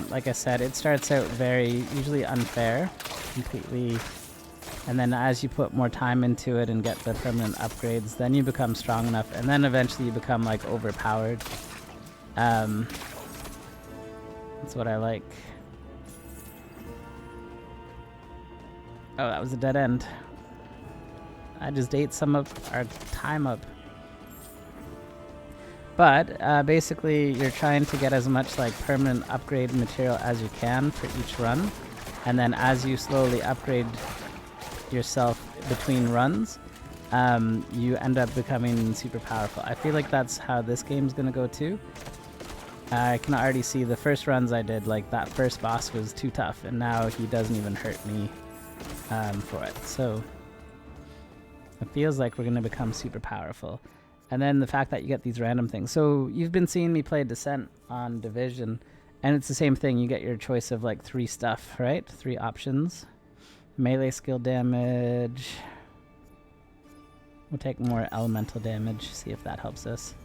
Like I said, it starts out usually unfair, completely. And then as you put more time into it and get the permanent upgrades, then you become strong enough. And then eventually you become like overpowered. That's what I like. Oh, that was a dead end. I just ate some of our time up. But basically you're trying to get as much like permanent upgrade material as you can for each run. And then as you slowly upgrade yourself between runs, you end up becoming super powerful. I feel like that's how this game's gonna go too. I can already see the first runs I did, like that first boss was too tough, and now he doesn't even hurt me for it. So it feels like we're going to become super powerful. And then the fact that you get these random things. So you've been seeing me play Descent on Division, and it's the same thing. You get your choice of like 3 stuff, right? 3 options. Melee skill damage. We'll take more elemental damage, see if that helps us.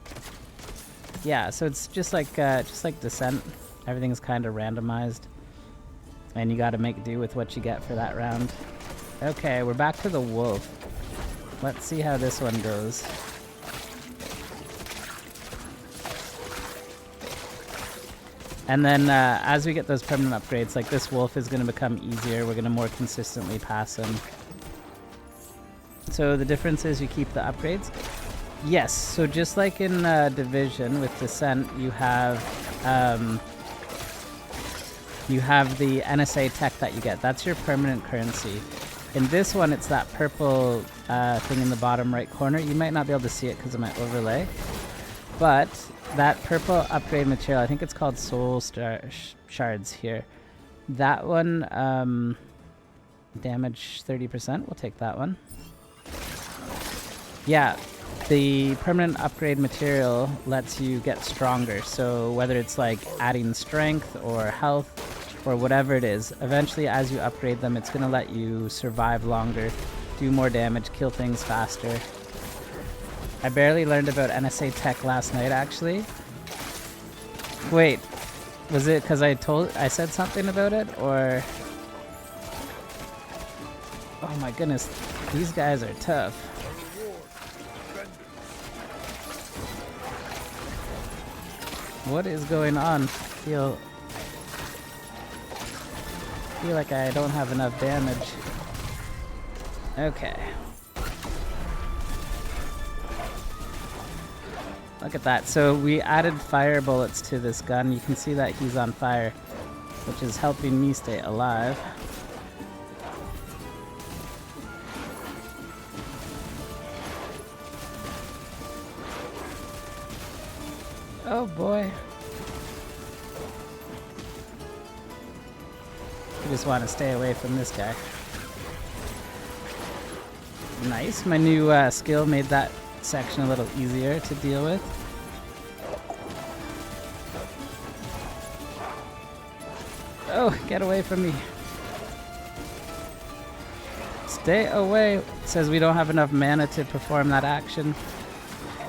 Yeah, so it's just like Descent. Everything's kind of randomized. And you got to make do with what you get for that round. Okay, we're back to the wolf. Let's see how this one goes. And then as we get those permanent upgrades, like this wolf is going to become easier. We're going to more consistently pass him. So the difference is you keep the upgrades. Yes, so just like in Division with Descent, you have you have the NSA tech that you get. That's your permanent currency. In this one, it's that purple thing in the bottom right corner. You might not be able to see it because of my overlay. But that purple upgrade material, I think it's called soul shards here. That one, damage 30%. We'll take that one. Yeah, the permanent upgrade material lets you get stronger. So whether it's like adding strength or health or whatever it is, eventually as you upgrade them, it's going to let you survive longer, do more damage, kill things faster. I barely learned about NSA tech last night, actually. Wait, was it because I said something about it, or... Oh my goodness, these guys are tough. What is going on? I feel like I don't have enough damage. Okay. Look at that. So we added fire bullets to this gun. You can see that he's on fire, which is helping me stay alive. Oh boy. I just want to stay away from this guy. Nice. My new skill made that section a little easier to deal with. Oh, get away from me. Stay away. It says we don't have enough mana to perform that action.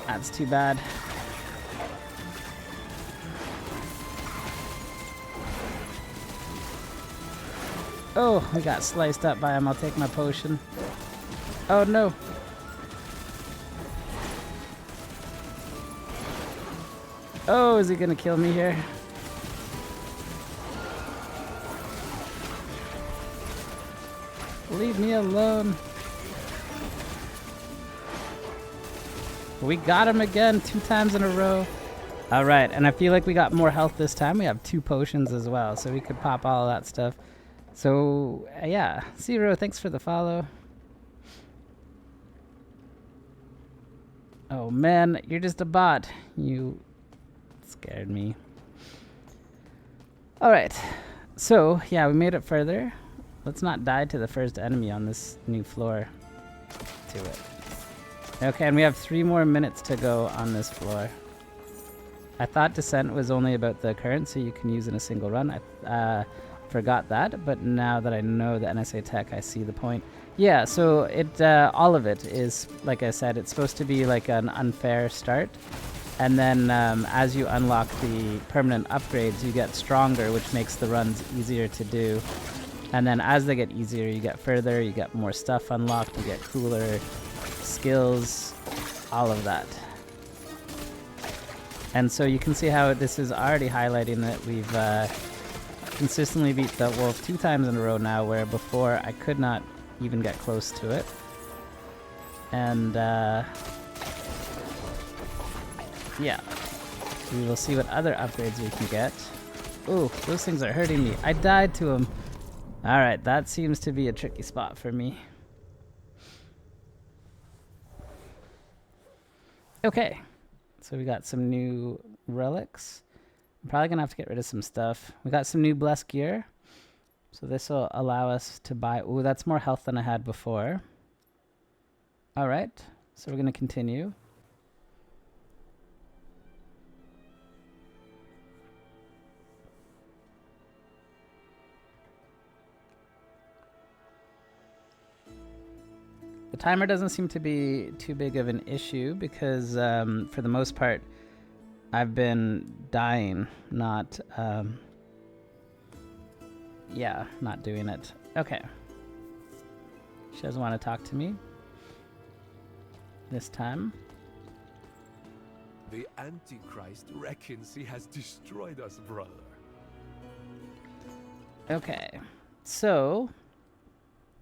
That's too bad. Oh, we got sliced up by him. I'll take my potion. Oh no. Oh, is he gonna kill me here? Leave me alone. We got him again, 2 times in a row. All right, and I feel like we got more health this time. We have 2 potions as well, so we could pop all that stuff. So, yeah. Zero, thanks for the follow. Oh man, you're just a bot. You scared me. Alright, so yeah, we made it further. Let's not die to the first enemy on this new floor. To it. Okay, and we have 3 more minutes to go on this floor. I thought Descent was only about the currency you can use in a single run. I forgot that, but now that I know the NSA tech, I see the point. Yeah, so it all of it is, like I said, it's supposed to be like an unfair start. And then as you unlock the permanent upgrades, you get stronger, which makes the runs easier to do. And then as they get easier, you get further, you get more stuff unlocked, you get cooler skills, all of that. And so you can see how this is already highlighting that we've consistently beat the wolf 2 times in a row now, where before I could not even get close to it. And yeah, we will see what other upgrades we can get. Ooh, those things are hurting me. I died to them. Alright, that seems to be a tricky spot for me. Okay, so we got some new relics. I'm probably gonna have to get rid of some stuff. We got some new blessed gear. So this will allow us to buy... Ooh, that's more health than I had before. Alright, so we're gonna continue. The timer doesn't seem to be too big of an issue because for the most part I've been dying, not yeah, not doing it. Okay. She doesn't want to talk to me this time. The Antichrist reckons he has destroyed us, brother. Okay. So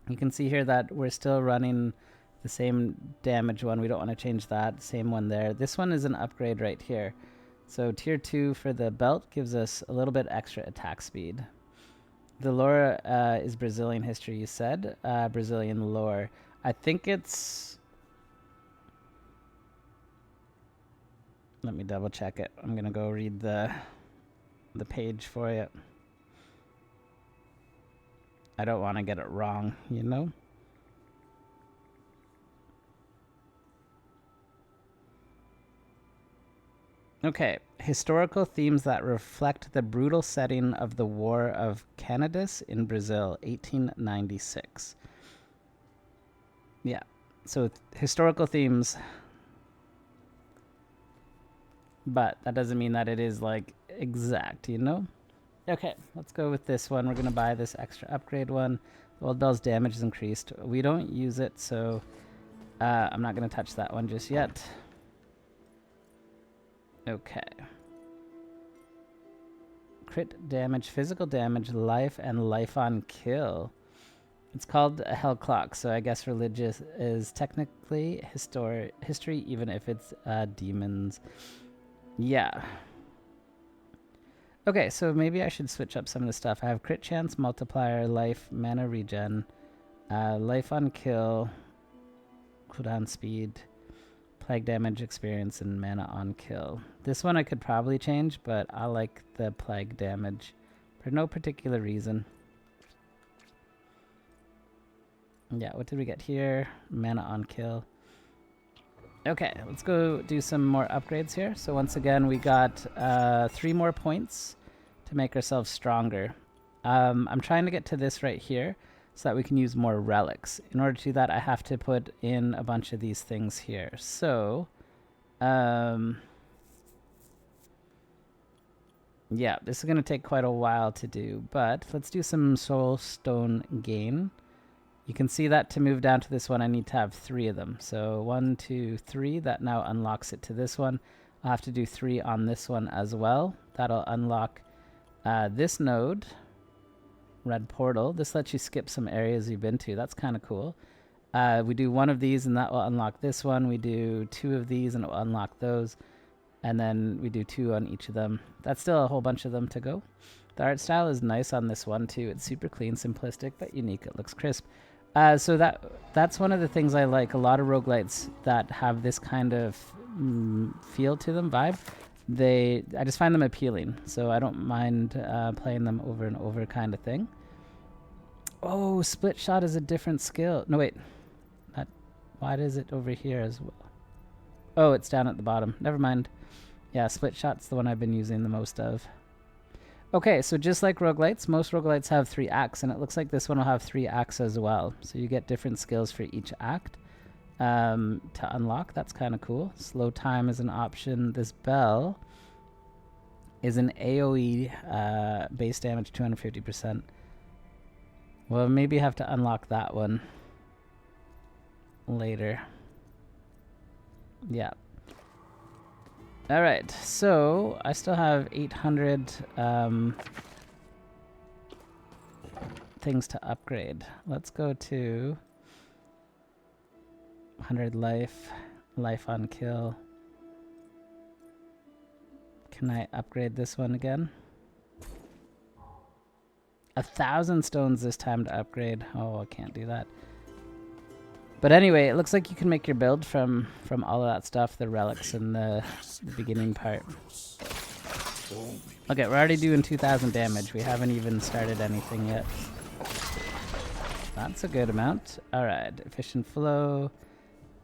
you can see here that we're still running the same damage one. We don't want to change that. Same one there. This one is an upgrade right here. So tier 2 for the belt gives us a little bit extra attack speed. The lore is Brazilian history, you said. Brazilian lore. I think it's... Let me double check it. I'm going to go read the page for you. I don't want to get it wrong, you know? Okay, historical themes that reflect the brutal setting of the War of Canadas in Brazil, 1896. Yeah, so historical themes, but that doesn't mean that it is like exact, you know? Okay, let's go with this one. We're going to buy this extra upgrade one. The old bell's damage is increased. We don't use it, so I'm not going to touch that one just yet. Okay. Crit damage, physical damage, life, and life on kill. It's called a hell clock, so I guess religious is technically history, even if it's demons. Yeah. Okay, so maybe I should switch up some of the stuff. I have crit chance, multiplier, life, mana regen, life on kill, cooldown speed, plague damage, experience, and mana on kill. This one I could probably change, but I like the plague damage for no particular reason. Yeah, what did we get here? Mana on kill. Okay, let's go do some more upgrades here. So once again, we got 3 more points to make ourselves stronger. I'm trying to get to this right here so that we can use more relics. In order to do that, I have to put in a bunch of these things here. So, yeah, this is going to take quite a while to do, but let's do some soul stone gain. You can see that to move down to this one, I need to have 3 of them. So 1, 2, 3, that now unlocks it to this one. I'll have to do 3 on this one as well. That'll unlock this node, red portal. This lets you skip some areas you've been to. That's kind of cool. We do 1 of these and that will unlock this one. We do 2 of these and it will unlock those. And then we do 2 on each of them. That's still a whole bunch of them to go. The art style is nice on this one too. It's super clean, simplistic, but unique. It looks crisp. So that's one of the things I like. A lot of roguelites that have this kind of feel to them, vibe. I just find them appealing, so I don't mind playing them over and over kind of thing. Oh, split shot is a different skill. No, wait. Why is it over here as well? Oh, it's down at the bottom. Never mind. Yeah, split shot's the one I've been using the most of. Okay, so just like roguelites, most roguelites have 3 acts, and it looks like this one will have 3 acts as well. So you get different skills for each act to unlock. That's kind of cool. Slow time is an option. This bell is an AoE base damage 250%. Well, maybe have to unlock that one later. Yeah. All right, so I still have 800 things to upgrade. Let's go to 100 life, life on kill. Can I upgrade this one again? 1,000 stones this time to upgrade. Oh, I can't do that. But anyway, it looks like you can make your build from all of that stuff, the relics and the beginning part. Okay, we're already doing 2,000 damage. We haven't even started anything yet. That's a good amount. Alright, efficient flow,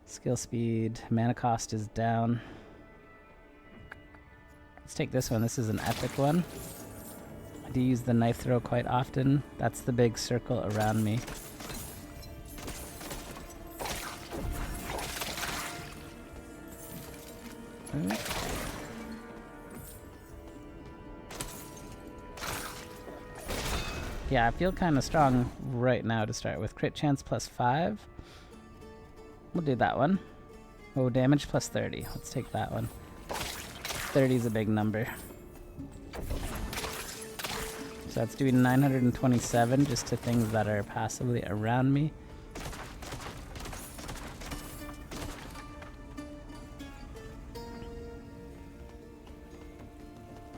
skill speed, mana cost is down. Let's take this one. This is an epic one. I do use the knife throw quite often. That's the big circle around me. Yeah, I feel kind of strong right now to start with. Crit chance +5. We'll do that one. Oh, damage +30. Let's take that one. 30 is a big number. So that's doing 927 just to things that are passively around me.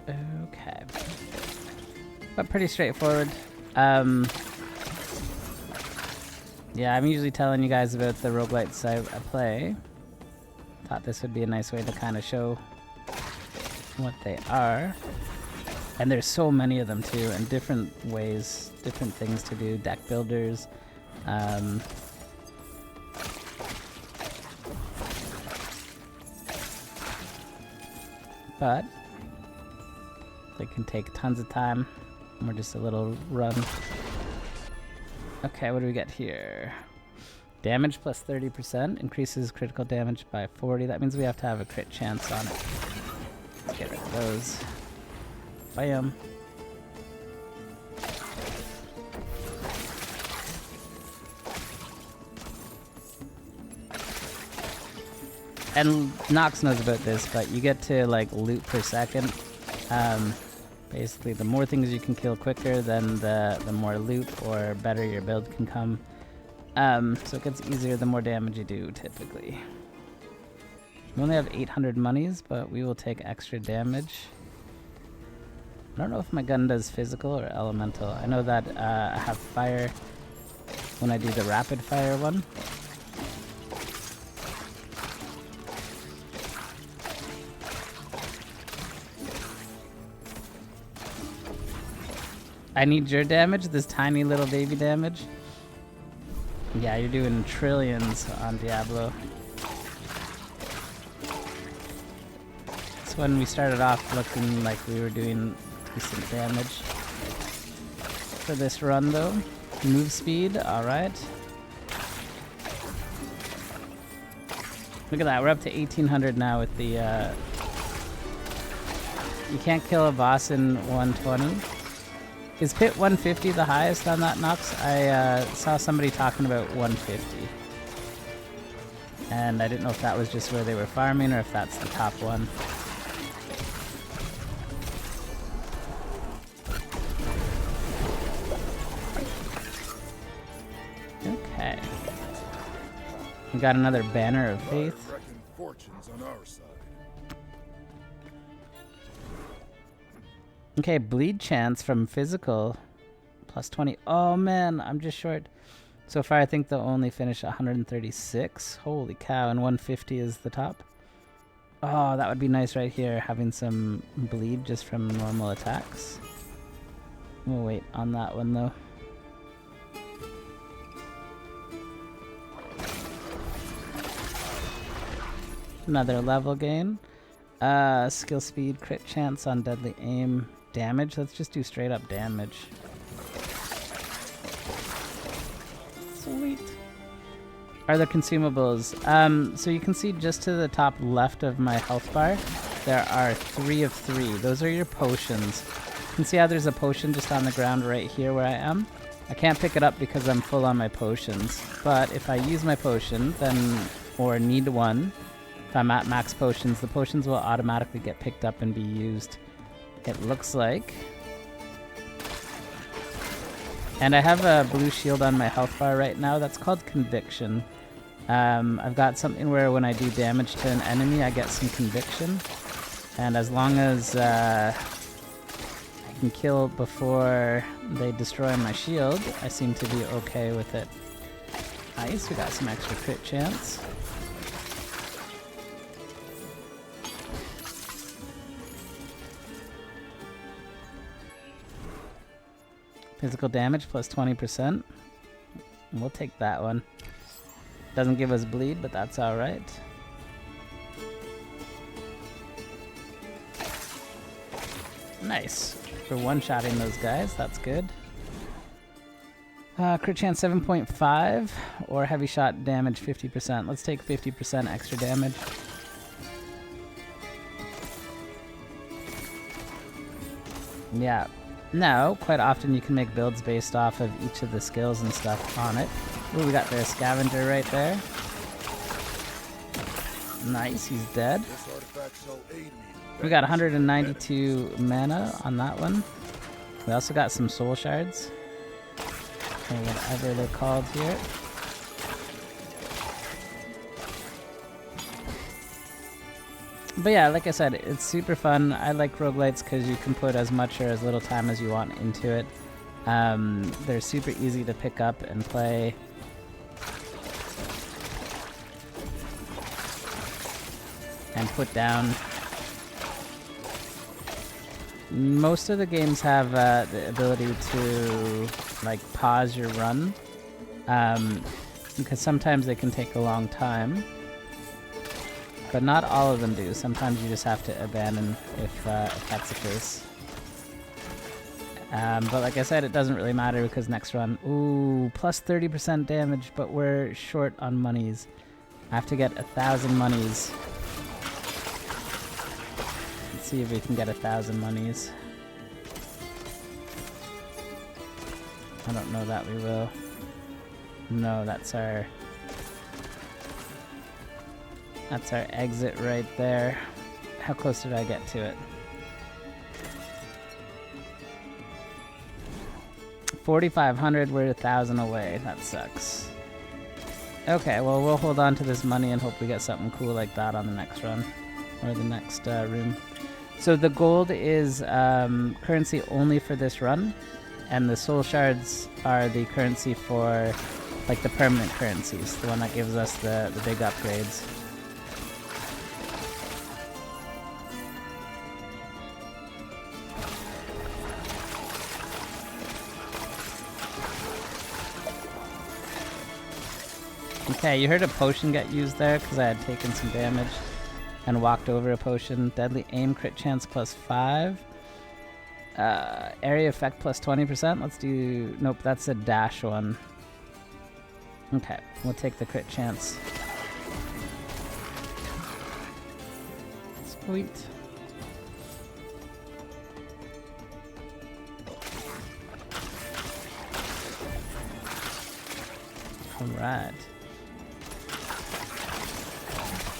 Okay. But pretty straightforward. Yeah, I'm usually telling you guys about the roguelites I play. Thought this would be a nice way to kind of show what they are. And there's so many of them too, and different ways, different things to do, deck builders. But they can take tons of time. We're just a little run. Okay, what do we get here? Damage plus 30%, increases critical damage by 40. That means we have to have a crit chance on it. Let's get rid of those. Bam. And Nox knows about this, but you get to like loot per second. Basically, the more things you can kill quicker, then the more loot or better your build can come. So it gets easier the more damage you do, typically. We only have 800 monies, but we will take extra damage. I don't know if my gun does physical or elemental. I know that I have fire when I do the rapid fire one. I need your damage, this tiny little baby damage. Yeah, you're doing trillions on Diablo. That's when we started off looking like we were doing decent damage. For this run though, move speed, alright. Look at that, we're up to 1800 now with the, you can't kill a boss in 120. Is pit 150 the highest on that Nox? I saw somebody talking about 150. And I didn't know if that was just where they were farming or if that's the top one. Okay. We got another banner of faith. Okay, bleed chance from physical plus 20. Oh man, I'm just short. So far I think they'll only finish 136. Holy cow, and 150 is the top. Oh, that would be nice right here, having some bleed just from normal attacks. We'll wait on that one though. Another level gain. Skill speed, crit chance on deadly aim. Damage, let's just do straight up damage. Sweet. Are there consumables? So you can see just to the top left of my health bar, there are 3 of 3. Those are your potions. You can see how there's a potion just on the ground right here where I am. I can't pick it up because I'm full on my potions. But if I use my potion, then, or need one, if I'm at max potions, the potions will automatically get picked up and be used. It looks like. And I have a blue shield on my health bar right now. That's called Conviction. I've got something where when I do damage to an enemy, I get some Conviction. And as long as I can kill before they destroy my shield, I seem to be okay with it. Nice, we got some extra crit chance. Physical damage plus 20%. We'll take that one. Doesn't give us bleed, but that's alright. Nice. For one-shotting those guys, that's good. Crit chance 7.5 or heavy shot damage 50%. Let's take 50% extra damage. Yeah. Now, quite often you can make builds based off of each of the skills and stuff on it. Ooh, we got the scavenger right there. Nice, he's dead. We got 192 mana on that one. We also got some soul shards. Or whatever they're called here. But yeah, like I said, it's super fun. I like roguelites because you can put as much or as little time as you want into it. They're super easy to pick up and play. And put down. Most of the games have the ability to like pause your run, because sometimes they can take a long time, but not all of them do. Sometimes you just have to abandon if that's the case. But like I said, it doesn't really matter because next run, ooh, plus 30% damage, but we're short on monies. I have to get 1,000 monies. See if we can get 1,000 monies. I don't know that we will. No, that's our exit right there. How close did I get to it? 4,500, we're 1,000 away. That sucks. Okay, well we'll hold on to this money and hope we get something cool like that on the next run. Or the next room. So the gold is currency only for this run, and the soul shards are the currency for like the permanent currencies, the one that gives us the big upgrades. Okay, you heard a potion get used there because I had taken some damage and walked over a potion. Deadly aim crit chance plus 5. Area effect plus 20%. Let's do... Nope, that's a dash one. Okay, we'll take the crit chance. Sweet. Alright.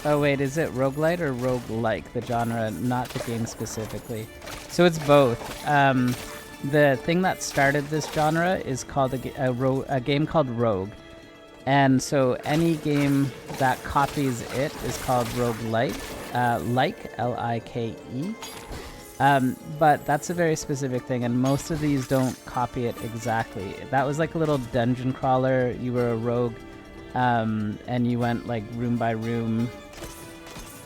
Oh wait, is it roguelite or roguelike, the genre, not the game specifically? So it's both. The thing that started this genre is called a game called Rogue. And so any game that copies it is called roguelike, like, L-I-K-E. But that's a very specific thing, and most of these don't copy it exactly. That was like a little dungeon crawler. You were a rogue, and you went like room by room,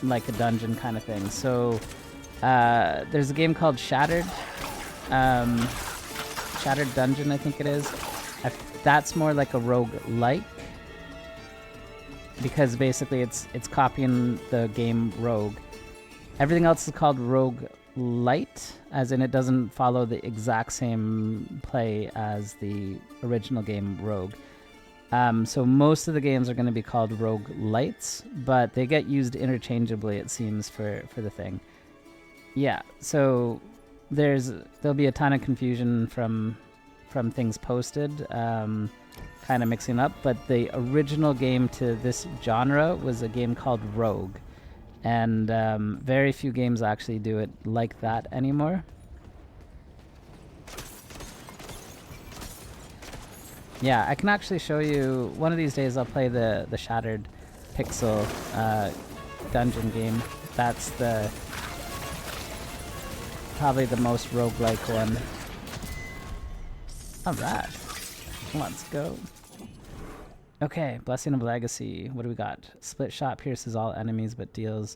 like a dungeon kind of thing. So there's a game called Shattered Dungeon, I think it is. That's more like a roguelike, because basically it's copying the game Rogue. Everything else is called roguelite, as in it doesn't follow the exact same play as the original game Rogue. So most of the games are going to be called roguelites, but they get used interchangeably, it seems, for the thing. Yeah, so there'll be a ton of confusion from things posted, kind of mixing up, but the original game to this genre was a game called Rogue, and very few games actually do it like that anymore. Yeah, I can actually show you, one of these days I'll play the Shattered Pixel dungeon game. That's probably the most roguelike one. Alright, let's go. Okay, Blessing of Legacy. What do we got? Split shot pierces all enemies but deals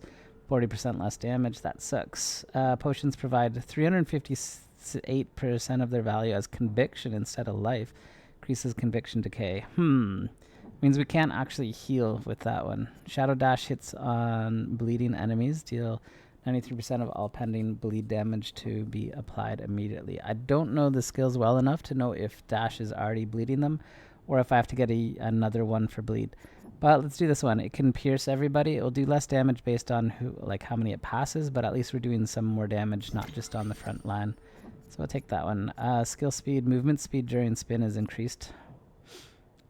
40% less damage. That sucks. Potions provide 358% of their value as conviction instead of life. Increases conviction decay. Means we can't actually heal with that one. Shadow Dash hits on bleeding enemies. Deal 93% of all pending bleed damage to be applied immediately. I don't know the skills well enough to know if Dash is already bleeding them, or if I have to get another one for bleed. But let's do this one. It can pierce everybody. It'll do less damage based on how many it passes, but at least we're doing some more damage, not just on the front line. So I'll take that one. Skill speed, movement speed during spin is increased.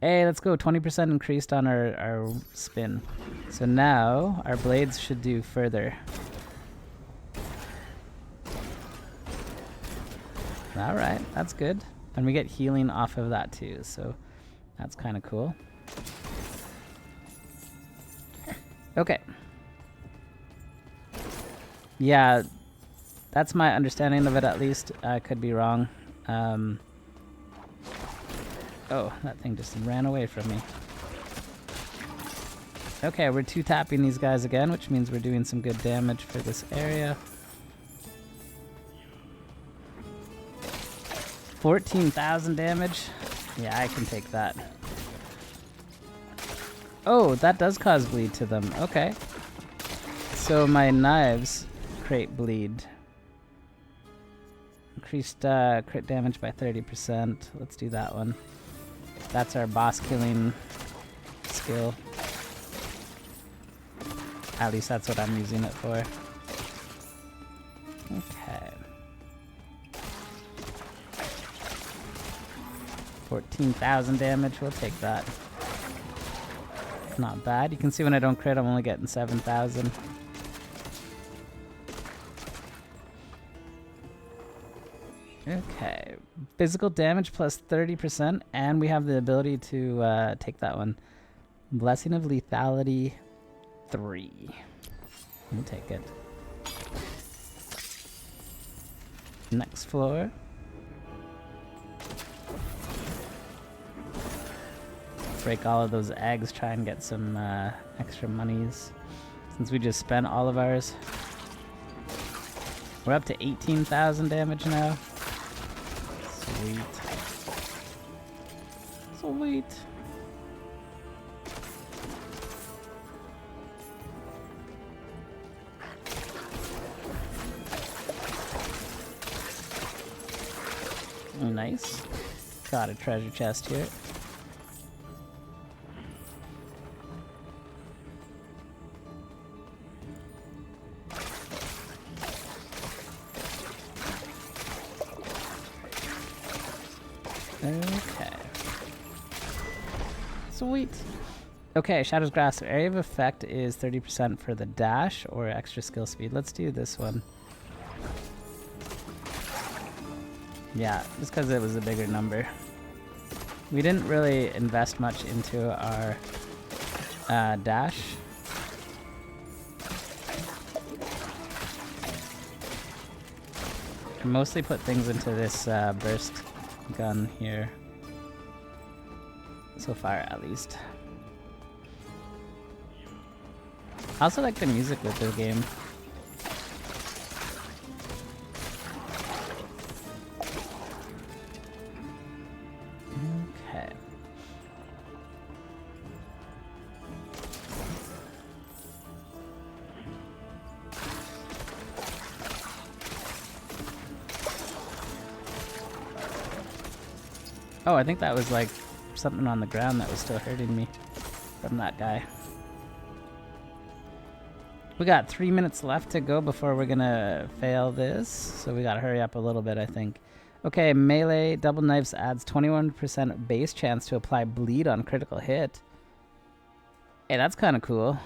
Hey, let's go. 20% increased on our spin. So now our blades should do further. Alright, that's good. And we get healing off of that too, so that's kind of cool. Okay. Yeah, that's my understanding of it, at least. I could be wrong. Oh, that thing just ran away from me. Okay, we're 2-tapping these guys again, which means we're doing some good damage for this area. 14,000 damage. Yeah, I can take that. Oh, that does cause bleed to them. Okay. So my knives create bleed. Increased crit damage by 30%. Let's do that one. That's our boss killing skill. At least that's what I'm using it for. Okay. 14,000 damage. We'll take that. Not bad. You can see when I don't crit, I'm only getting 7,000. Okay. Physical damage plus 30%, and we have the ability to take that one. Blessing of Lethality 3. We'll take it. Next floor. Break all of those eggs, try and get some extra monies. Since we just spent all of ours. We're up to 18,000 damage now. Sweet. Sweet. Nice. Got a treasure chest here. Okay. Sweet. Okay, Shadow's Grasp. Area of effect is 30% for the dash or extra skill speed. Let's do this one. Yeah, just because it was a bigger number. We didn't really invest much into our dash. I mostly put things into this burst gun here. So far, at least. I also like the music with this game. Okay. Oh, I think that was like something on the ground that was still hurting me from that guy. We got 3 minutes left to go before we're gonna fail this, so we gotta hurry up a little bit, I think. Okay, melee double knives adds 21% base chance to apply bleed on critical hit. Hey, that's kind of cool.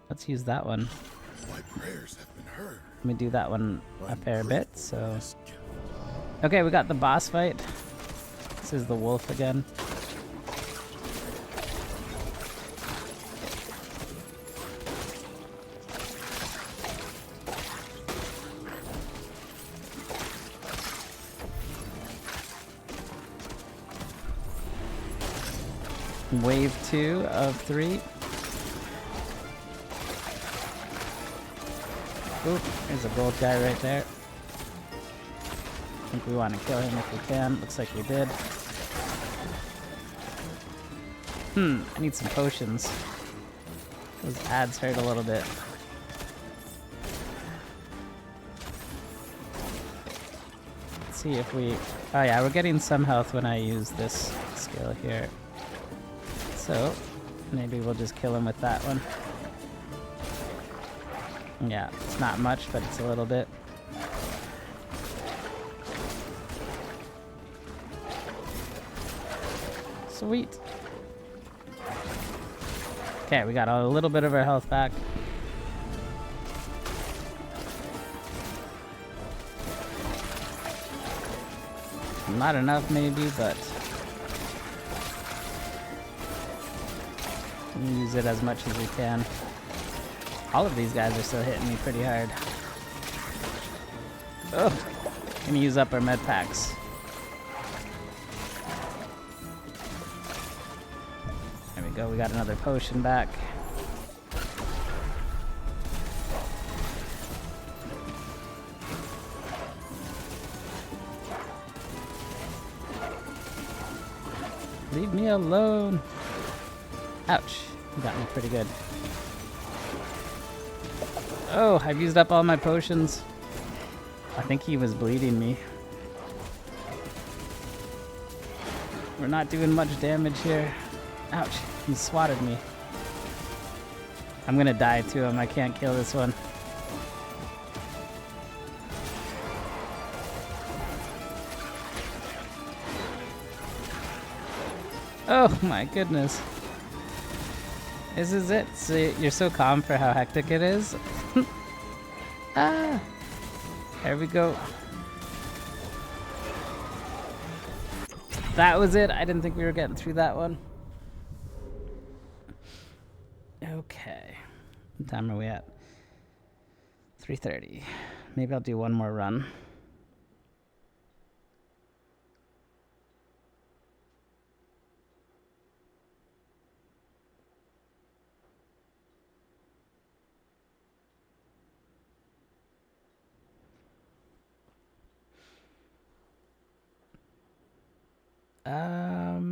Let's use that one. My prayers have been heard. Let me do that one a fair bit. So, okay, we got the boss fight. This is the wolf again. Wave 2 of 3. Oop, there's a gold guy right there. I think we want to kill him if we can. Looks like we did. I need some potions. Those ads hurt a little bit. Let's see if we... Oh yeah, we're getting some health when I use this skill here. So, maybe we'll just kill him with that one. Yeah, it's not much, but it's a little bit. Sweet. Okay, we got a little bit of our health back. Not enough maybe, but we'll use it as much as we can. All of these guys are still hitting me pretty hard. Ugh. Gonna use up our med packs. go, we got another potion back. Leave me alone. Ouch. You got me pretty good. Oh, I've used up all my potions. I think he was bleeding me. We're not doing much damage here. Ouch, he swatted me. I'm gonna die to him. I can't kill this one. Oh my goodness. This is it. So you're so calm for how hectic it is. Ah! There we go. That was it. I didn't think we were getting through that one. Okay. What time are we at? 3:30. Maybe I'll do one more run.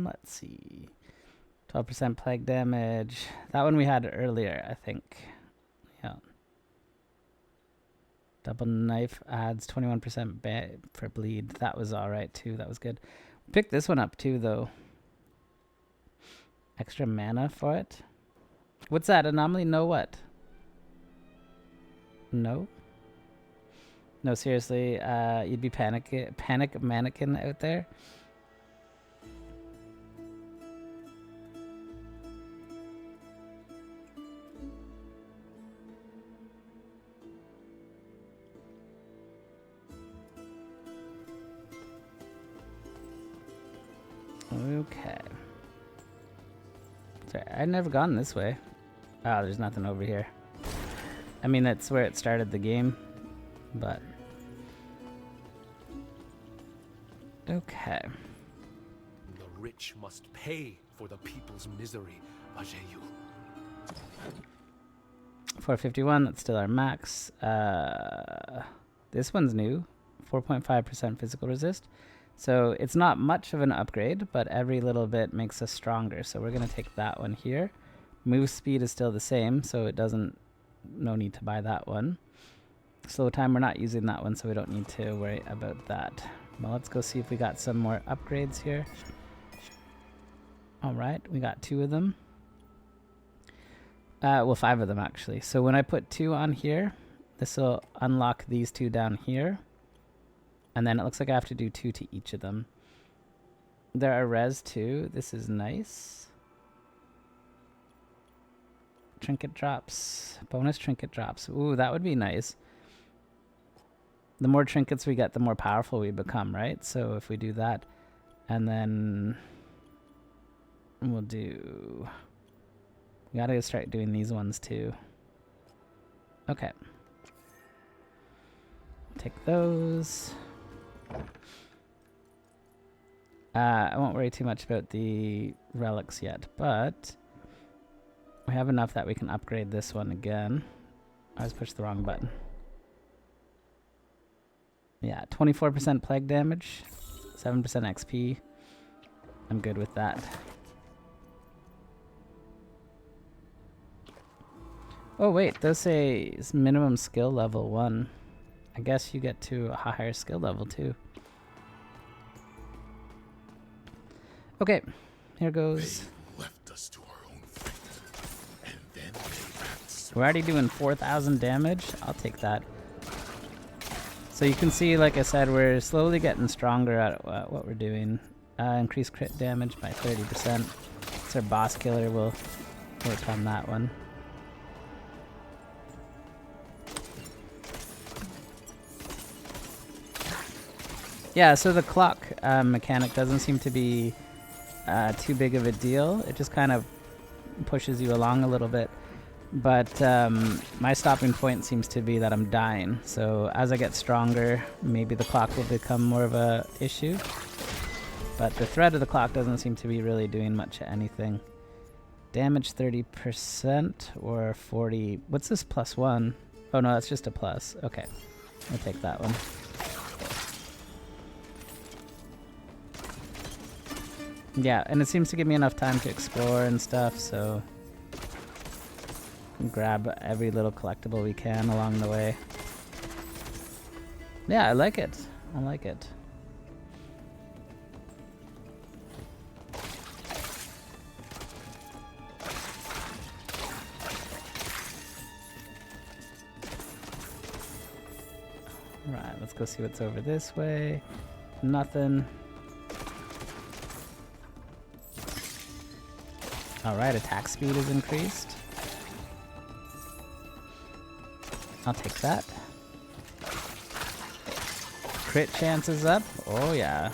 Let's see. 12% plague damage. That one we had earlier, I think. Yeah. Double knife adds 21% for bleed. That was alright too. That was good. Pick this one up too, though. Extra mana for it. What's that? Anomaly? No what? No? No, seriously. You'd be panic mannequin out there. Okay. Sorry, I'd never gone this way. Oh, there's nothing over here. I mean, that's where it started the game, but... Okay. The rich must pay for the people's misery, Ajeyu. 451, that's still our max. This one's new. 4.5% physical resist. So it's not much of an upgrade, but every little bit makes us stronger. So we're going to take that one here. Move speed is still the same, so it doesn't... No need to buy that one. Slow time, we're not using that one, so we don't need to worry about that. Well, let's go see if we got some more upgrades here. Alright, we got 2 of them. Well, 5 of them, actually. So when I put 2 on here, this will unlock these 2 down here. And then it looks like I have to do 2 to each of them. There are res too. This is nice. Trinket drops. Bonus trinket drops. Ooh, that would be nice. The more trinkets we get, the more powerful we become, right? So if we do that, and then we'll do... We gotta start doing these ones too. Okay. Take those. I won't worry too much about the relics yet, but we have enough that we can upgrade this one again. I just pushed the wrong button. Yeah, 24% plague damage, 7% XP. I'm good with that. Oh wait, those say minimum skill level 1. I guess you get to a higher skill level too. Okay, here goes. They left us to our own fate, and then they acted. We're already doing 4,000 damage. I'll take that. So you can see, like I said, we're slowly getting stronger at what we're doing. Increase crit damage by 30%. It's our boss killer. We'll work on that one. Yeah, so the clock mechanic doesn't seem to be too big of a deal. It just kind of pushes you along a little bit. But my stopping point seems to be that I'm dying. So as I get stronger, maybe the clock will become more of a issue. But the threat of the clock doesn't seem to be really doing much of anything. damage 30% or 40. What's this +1? Oh no, that's just a plus. Okay, I'll take that one. Yeah, and it seems to give me enough time to explore and stuff, so grab every little collectible we can along the way. Yeah, I like it. I like it. Right, let's go see what's over this way. Nothing. Alright, attack speed is increased. I'll take that. Crit chance is up. Oh yeah.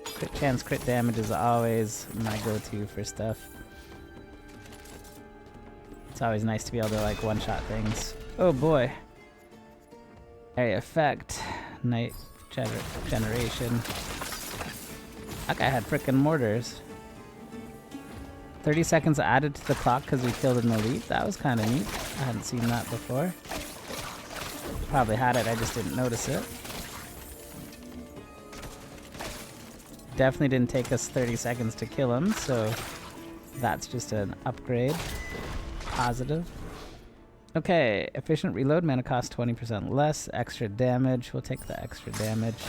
Crit chance, crit damage is always my go-to for stuff. It's always nice to be able to like one-shot things. Oh boy. Area effect. Night generation. That guy had frickin' mortars. 30 seconds added to the clock because we killed an elite. That was kind of neat. I hadn't seen that before. Probably had it, I just didn't notice it. Definitely didn't take us 30 seconds to kill him, so that's just an upgrade. Positive. Okay, efficient reload, mana cost 20% less, extra damage. We'll take the extra damage.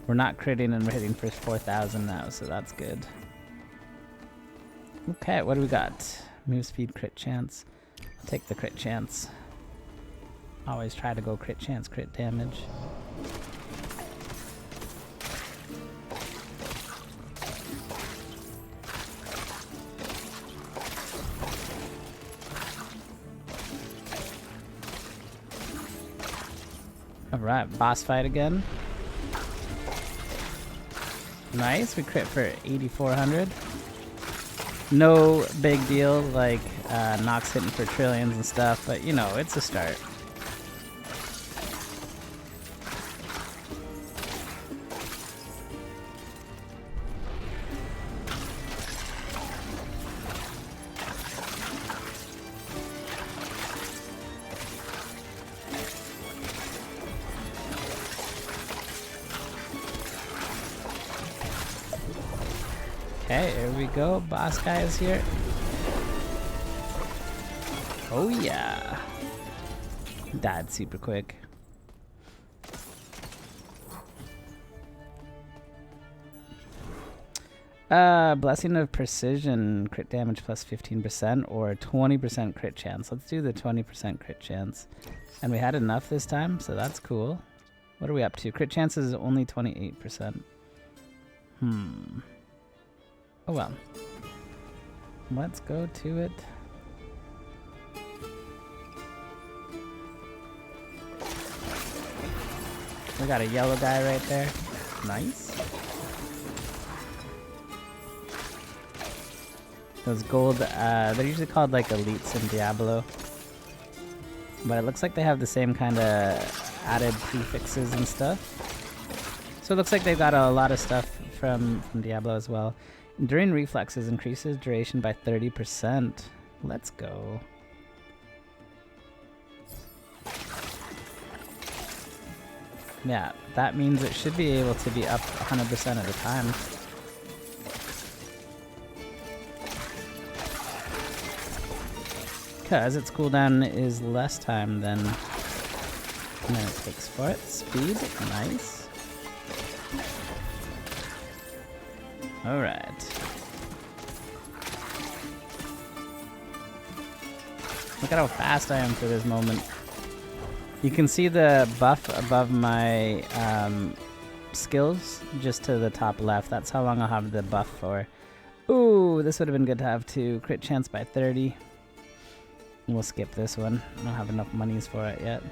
We're not critting and we're hitting for 4,000 now, so that's good. Okay, what do we got? Move speed, crit chance. I'll take the crit chance. Always try to go crit chance, crit damage. Alright, boss fight again. Nice, we crit for 8,400. No big deal, like Nox hitting for trillions and stuff, but you know, it's a start. Okay, here we go. Boss guy is here. Oh yeah. Died super quick. Blessing of Precision, crit damage plus 15% or 20% crit chance. Let's do the 20% crit chance. And we had enough this time, so that's cool. What are we up to? Crit chance is only 28%. Oh well. Let's go to it. We got a yellow guy right there. Nice. Those gold, they're usually called like elites in Diablo. But it looks like they have the same kind of added prefixes and stuff. So it looks like they've got a lot of stuff from Diablo as well. Enduring reflexes increases duration by 30%. Let's go. Yeah, that means it should be able to be up 100% at a time. Because its cooldown is less time than it takes for it. Speed, nice. Alright. Look at how fast I am for this moment. You can see the buff above my skills just to the top left. That's how long I'll have the buff for. Ooh, this would have been good to have too. Crit chance by 30. We'll skip this one. I don't have enough monies for it yet.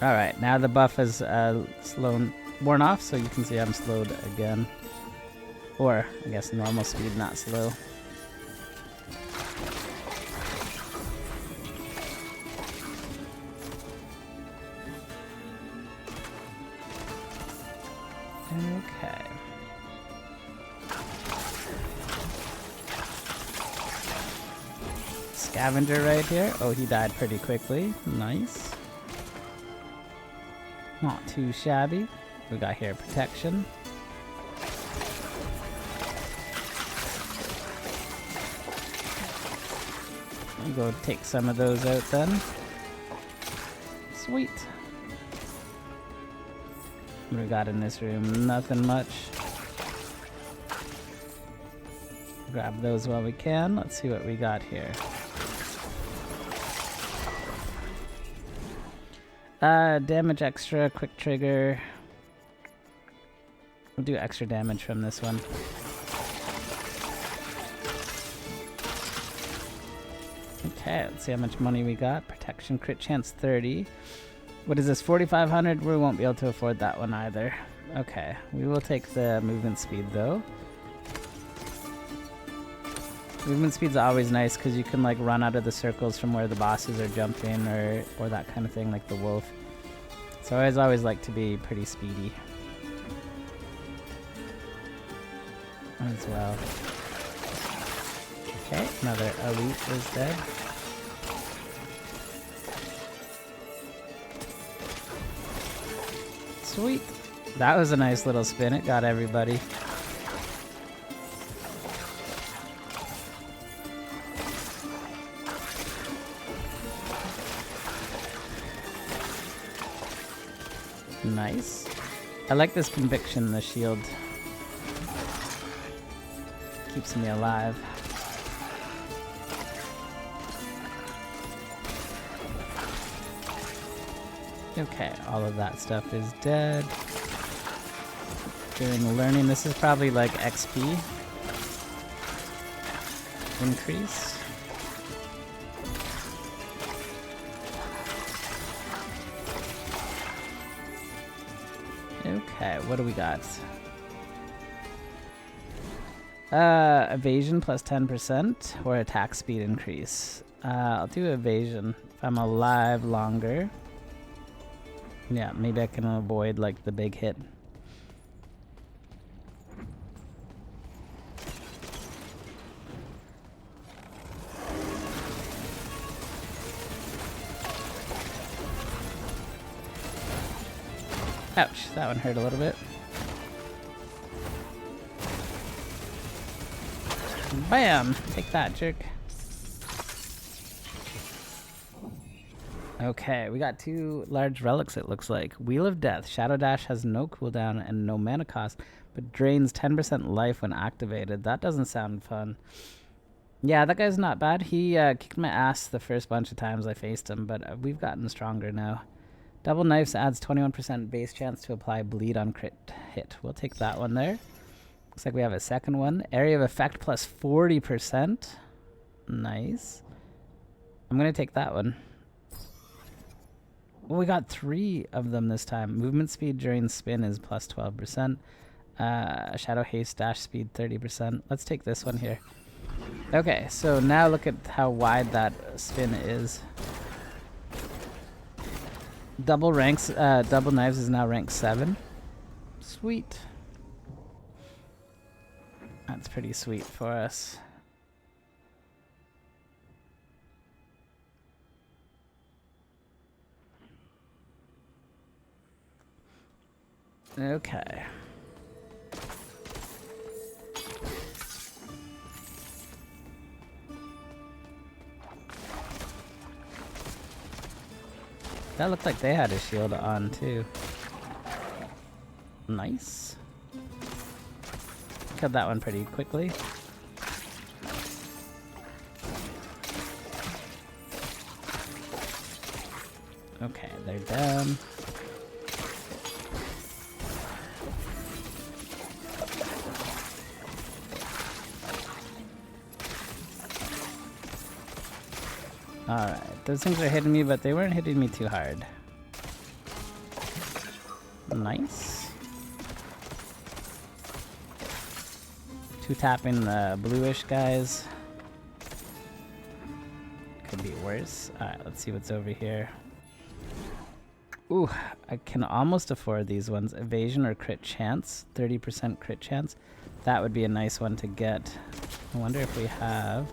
Alright, now the buff is worn off, so you can see I'm slowed again. Or, I guess normal speed, not slow. Okay. Scavenger right here. Oh, he died pretty quickly. Nice. Not too shabby. We got here protection. I'll go take some of those out then. Sweet. What do we got in this room? Nothing much. Grab those while we can. Let's see what we got here. Damage extra, quick trigger. We'll do extra damage from this one. Okay, let's see how much money we got. Protection crit chance 30. What is this, 4,500? We won't be able to afford that one either. Okay, we will take the movement speed though. Movement speed's always nice because you can like run out of the circles from where the bosses are jumping or that kind of thing, like the wolf. So I always like to be pretty speedy as well. Okay, another elite is dead. Sweet. That was a nice little spin. It got everybody. Nice. I like this conviction, the shield. Keeps me alive. Okay, all of that stuff is dead. Doing learning. This is probably like XP increase. Okay, what do we got? Evasion plus 10% or attack speed increase. I'll do evasion if I'm alive longer. Yeah, maybe I can avoid like the big hit. Ouch, that one hurt a little bit. Bam! Take that, jerk. Okay, we got 2 large relics, it looks like. Wheel of Death. Shadow Dash has no cooldown and no mana cost, but drains 10% life when activated. That doesn't sound fun. Yeah, that guy's not bad. He kicked my ass the first bunch of times I faced him, but we've gotten stronger now. Double Knives adds 21% base chance to apply bleed on crit hit. We'll take that one there. Looks like we have a second one. Area of effect plus 40%. Nice. I'm going to take that one. Well, we got 3 of them this time. Movement speed during spin is plus 12%. Shadow haste dash speed 30%. Let's take this one here. Okay, so now look at how wide that spin is. Double Knives is now rank 7. Sweet. That's pretty sweet for us. Okay. That looked like they had a shield on too. Nice. Killed that one pretty quickly. Okay, they're down. Alright, those things are hitting me, but they weren't hitting me too hard. Nice. 2 tapping the bluish guys. Could be worse. Alright, let's see what's over here. Ooh, I can almost afford these ones. Evasion or crit chance. 30% crit chance. That would be a nice one to get. I wonder if we have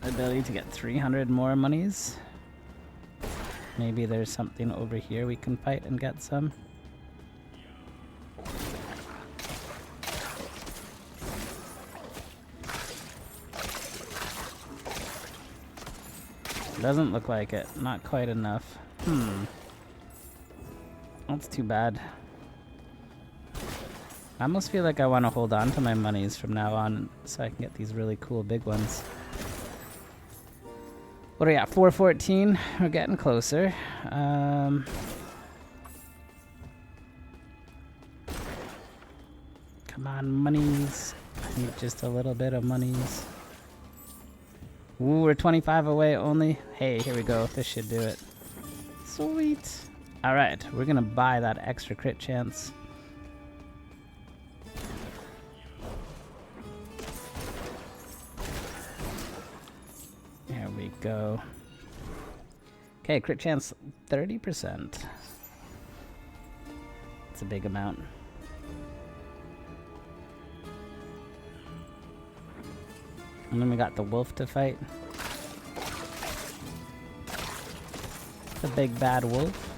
the ability to get 300 more monies. Maybe there's something over here we can fight and get some. Doesn't look like it. Not quite enough. That's too bad. I almost feel like I want to hold on to my monies from now on so I can get these really cool big ones. What are we at? 414. We're getting closer. Come on, monies. I need just a little bit of monies. Ooh, we're 25 away only. Hey, here we go. This should do it. Sweet. Alright, we're gonna buy that extra crit chance. There we go. Okay, crit chance 30%. It's a big amount. And then we got the wolf to fight. The big bad wolf.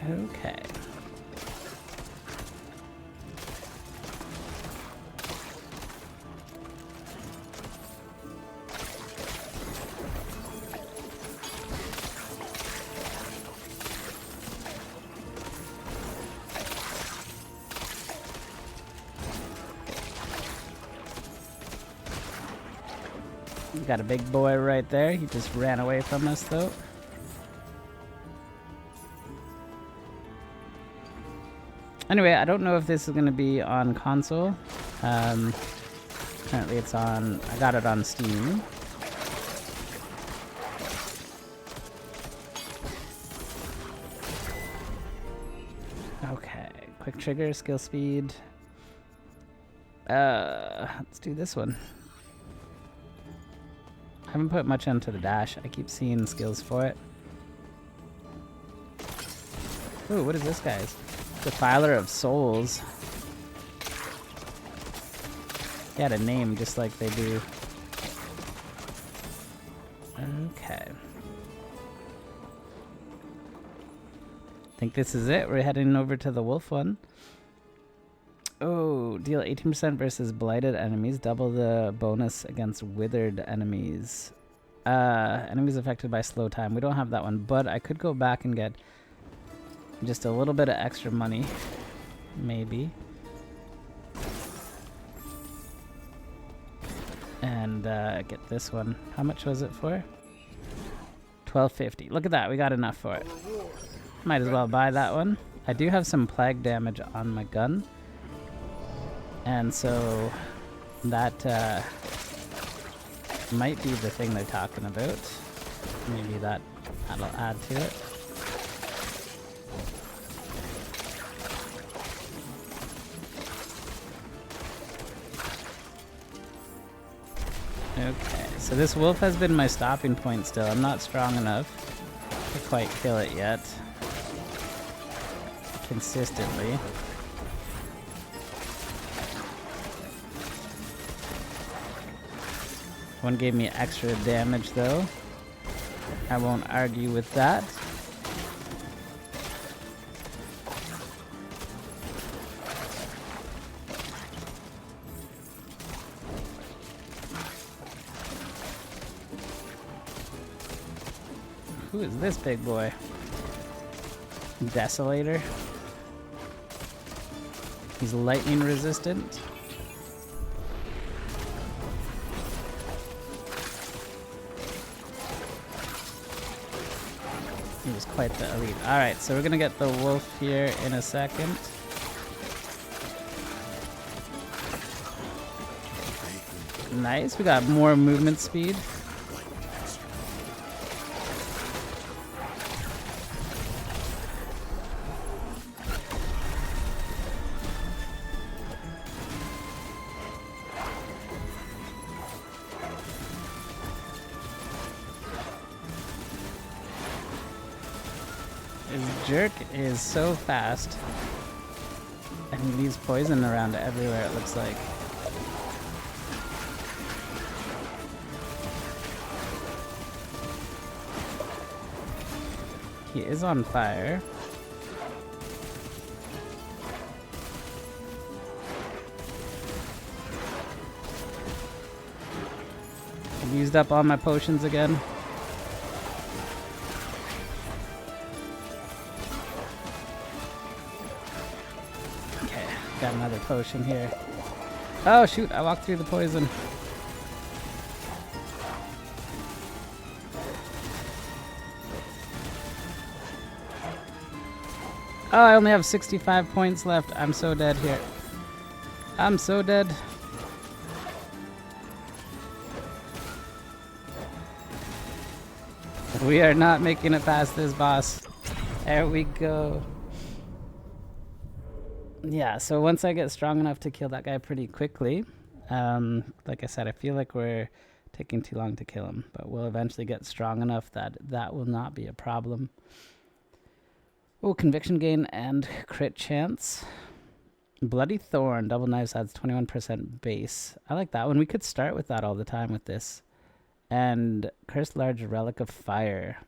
Okay. We got a big boy right there. He just ran away from us though. Anyway, I don't know if this is going to be on console. Currently it's on... I got it on Steam. Okay. Quick trigger, skill speed. Let's do this one. I haven't put much into the dash. I keep seeing skills for it. Ooh, what is this guy's? Defiler of Souls. He had a name just like they do. Okay. I think this is it. We're heading over to the wolf one. Oh, deal 18% versus blighted enemies. Double the bonus against withered enemies. Enemies affected by slow time. We don't have that one, but I could go back and get just a little bit of extra money, maybe. And get this one. How much was it for? $12.50. Look at that, we got enough for it. Might as well buy that one. I do have some plague damage on my gun. And so that might be the thing they're talking about. Maybe that'll add to it. Okay, so this wolf has been my stopping point still. I'm not strong enough to quite kill it yet. Consistently. One gave me extra damage though. I won't argue with that. Who is this big boy? Desolator. He's lightning resistant. He was quite the elite. Alright, so we're gonna get the wolf here in a second. Nice, we got more movement speed. His jerk is so fast. And he leaves poison around everywhere, it looks like. He is on fire. I've used up all my potions again. Okay, got another potion here. Oh shoot, I walked through the poison. Oh, I only have 65 points left. I'm so dead here. I'm so dead. We are not making it past this boss. There we go. Yeah, so once I get strong enough to kill that guy pretty quickly, like I said, I feel like we're taking too long to kill him, but we'll eventually get strong enough that that will not be a problem. Oh, conviction gain and crit chance. Bloody Thorn, double knives adds 21% base. I like that one. We could start with that all the time with this. And Cursed Large Relic of Fire.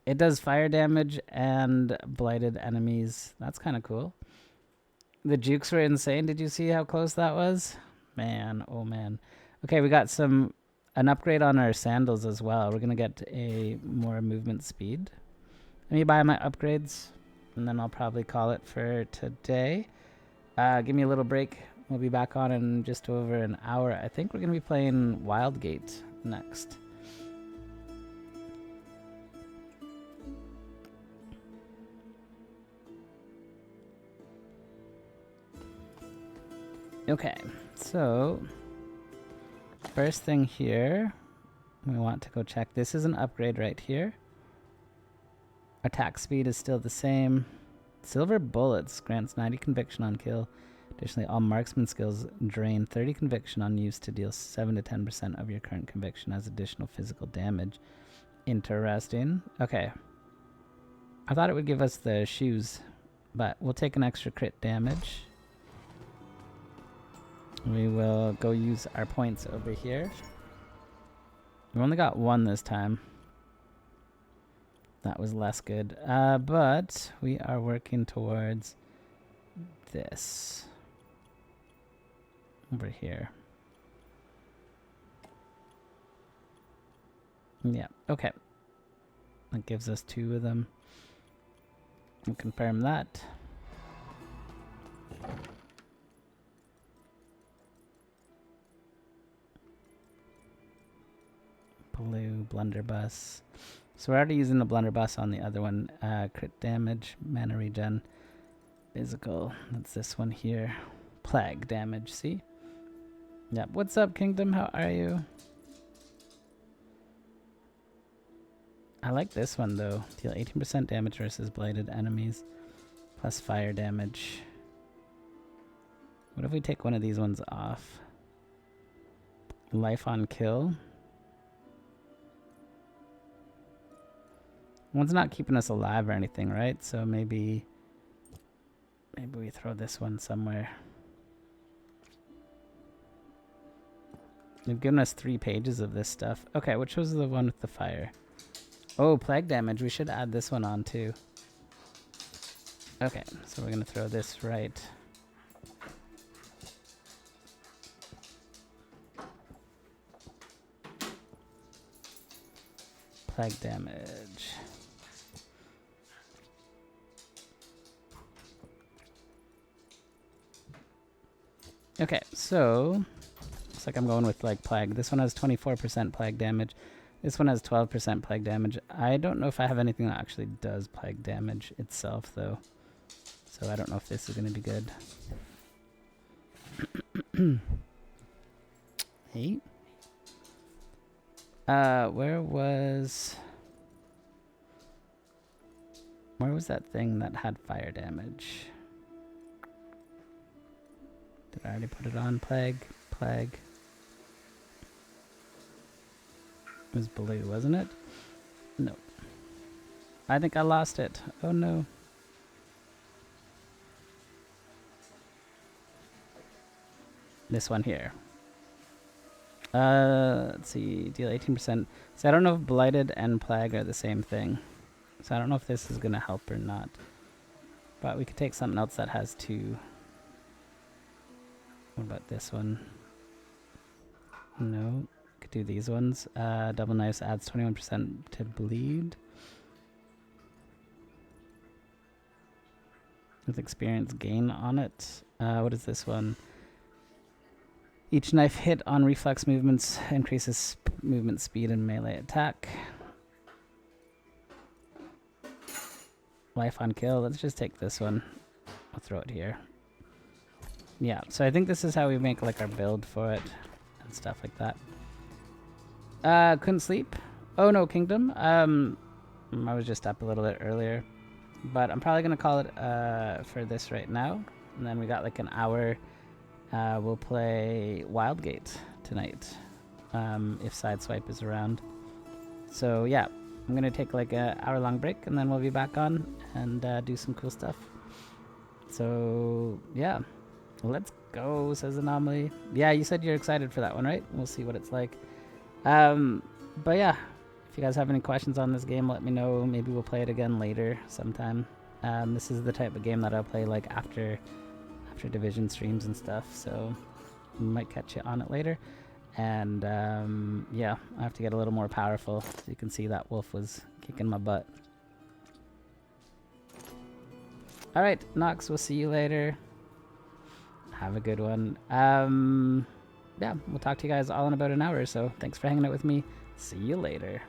It does fire damage and blighted enemies. That's kind of cool. The jukes were insane. Did you see how close that was? Man, oh man. Okay, we got an upgrade on our sandals as well. We're going to get a more movement speed. Let me buy my upgrades, and then I'll probably call it for today. Give me a little break. We'll be back on in just over an hour. I think we're going to be playing Wildgate next. Okay, so first thing here, we want to go check. This is an upgrade right here. Attack speed is still the same. Silver Bullets grants 90 conviction on kill. Additionally, all marksman skills drain 30 conviction on use to deal 7 to 10% of your current conviction as additional physical damage. Interesting. Okay. I thought it would give us the shoes, but we'll take an extra crit damage. We will go use our points over here. We only got one this time. That was less good. But we are working towards this. Over here. Yeah, okay. That gives us 2 of them. We'll confirm that. Blue blunderbuss. So we're already using the blunderbuss on the other one. Crit damage, mana regen, physical. That's this one here. Plague damage, see? Yep. What's up, Kingdom? How are you? I like this one, though. Deal 18% damage versus blighted enemies. Plus fire damage. What if we take one of these ones off? Life on kill. One's not keeping us alive or anything, right? So maybe we throw this one somewhere. They've given us 3 pages of this stuff. Okay, which was the one with the fire? Oh, plague damage. We should add this one on too. Okay, so we're going to throw this right. Plague damage. Okay, so looks like I'm going with like plague. This one has 24% plague damage. This one has 12% plague damage. I don't know if I have anything that actually does plague damage itself though. So I don't know if this is going to be good. 8. Where was that thing that had fire damage? Did I already put it on? Plague. It was blue, wasn't it? No. I think I lost it. Oh no. This one here. Let's see. Deal 18%. So I don't know if Blighted and Plague are the same thing. So I don't know if this is going to help or not. But we could take something else that has 2. What about this one? No. Could do these ones. Double Knives adds 21% to bleed. With experience gain on it. What is this one? Each knife hit on reflex movements increases movement speed and melee attack. Life on kill. Let's just take this one. I'll throw it here. Yeah, so I think this is how we make like our build for it and stuff like that. Couldn't sleep. Oh no, Kingdom. I was just up a little bit earlier. But I'm probably going to call it for this right now. And then we got like an hour. We'll play Wildgate tonight, if Sideswipe is around. So yeah, I'm going to take like an hour-long break, and then we'll be back on and do some cool stuff. So yeah, let's go, says Anomaly. Yeah, you said you're excited for that one, right? We'll see what it's like. But yeah, if you guys have any questions on this game, let me know. Maybe we'll play it again later sometime. This is the type of game that I'll play like after Division streams and stuff, so we might catch you on it later. And yeah, I have to get a little more powerful, so you can see that wolf was kicking my butt. Alright, Nox, we'll see you later. Have a good one. Yeah, we'll talk to you guys all in about an hour or so. Thanks for hanging out with me. See you later.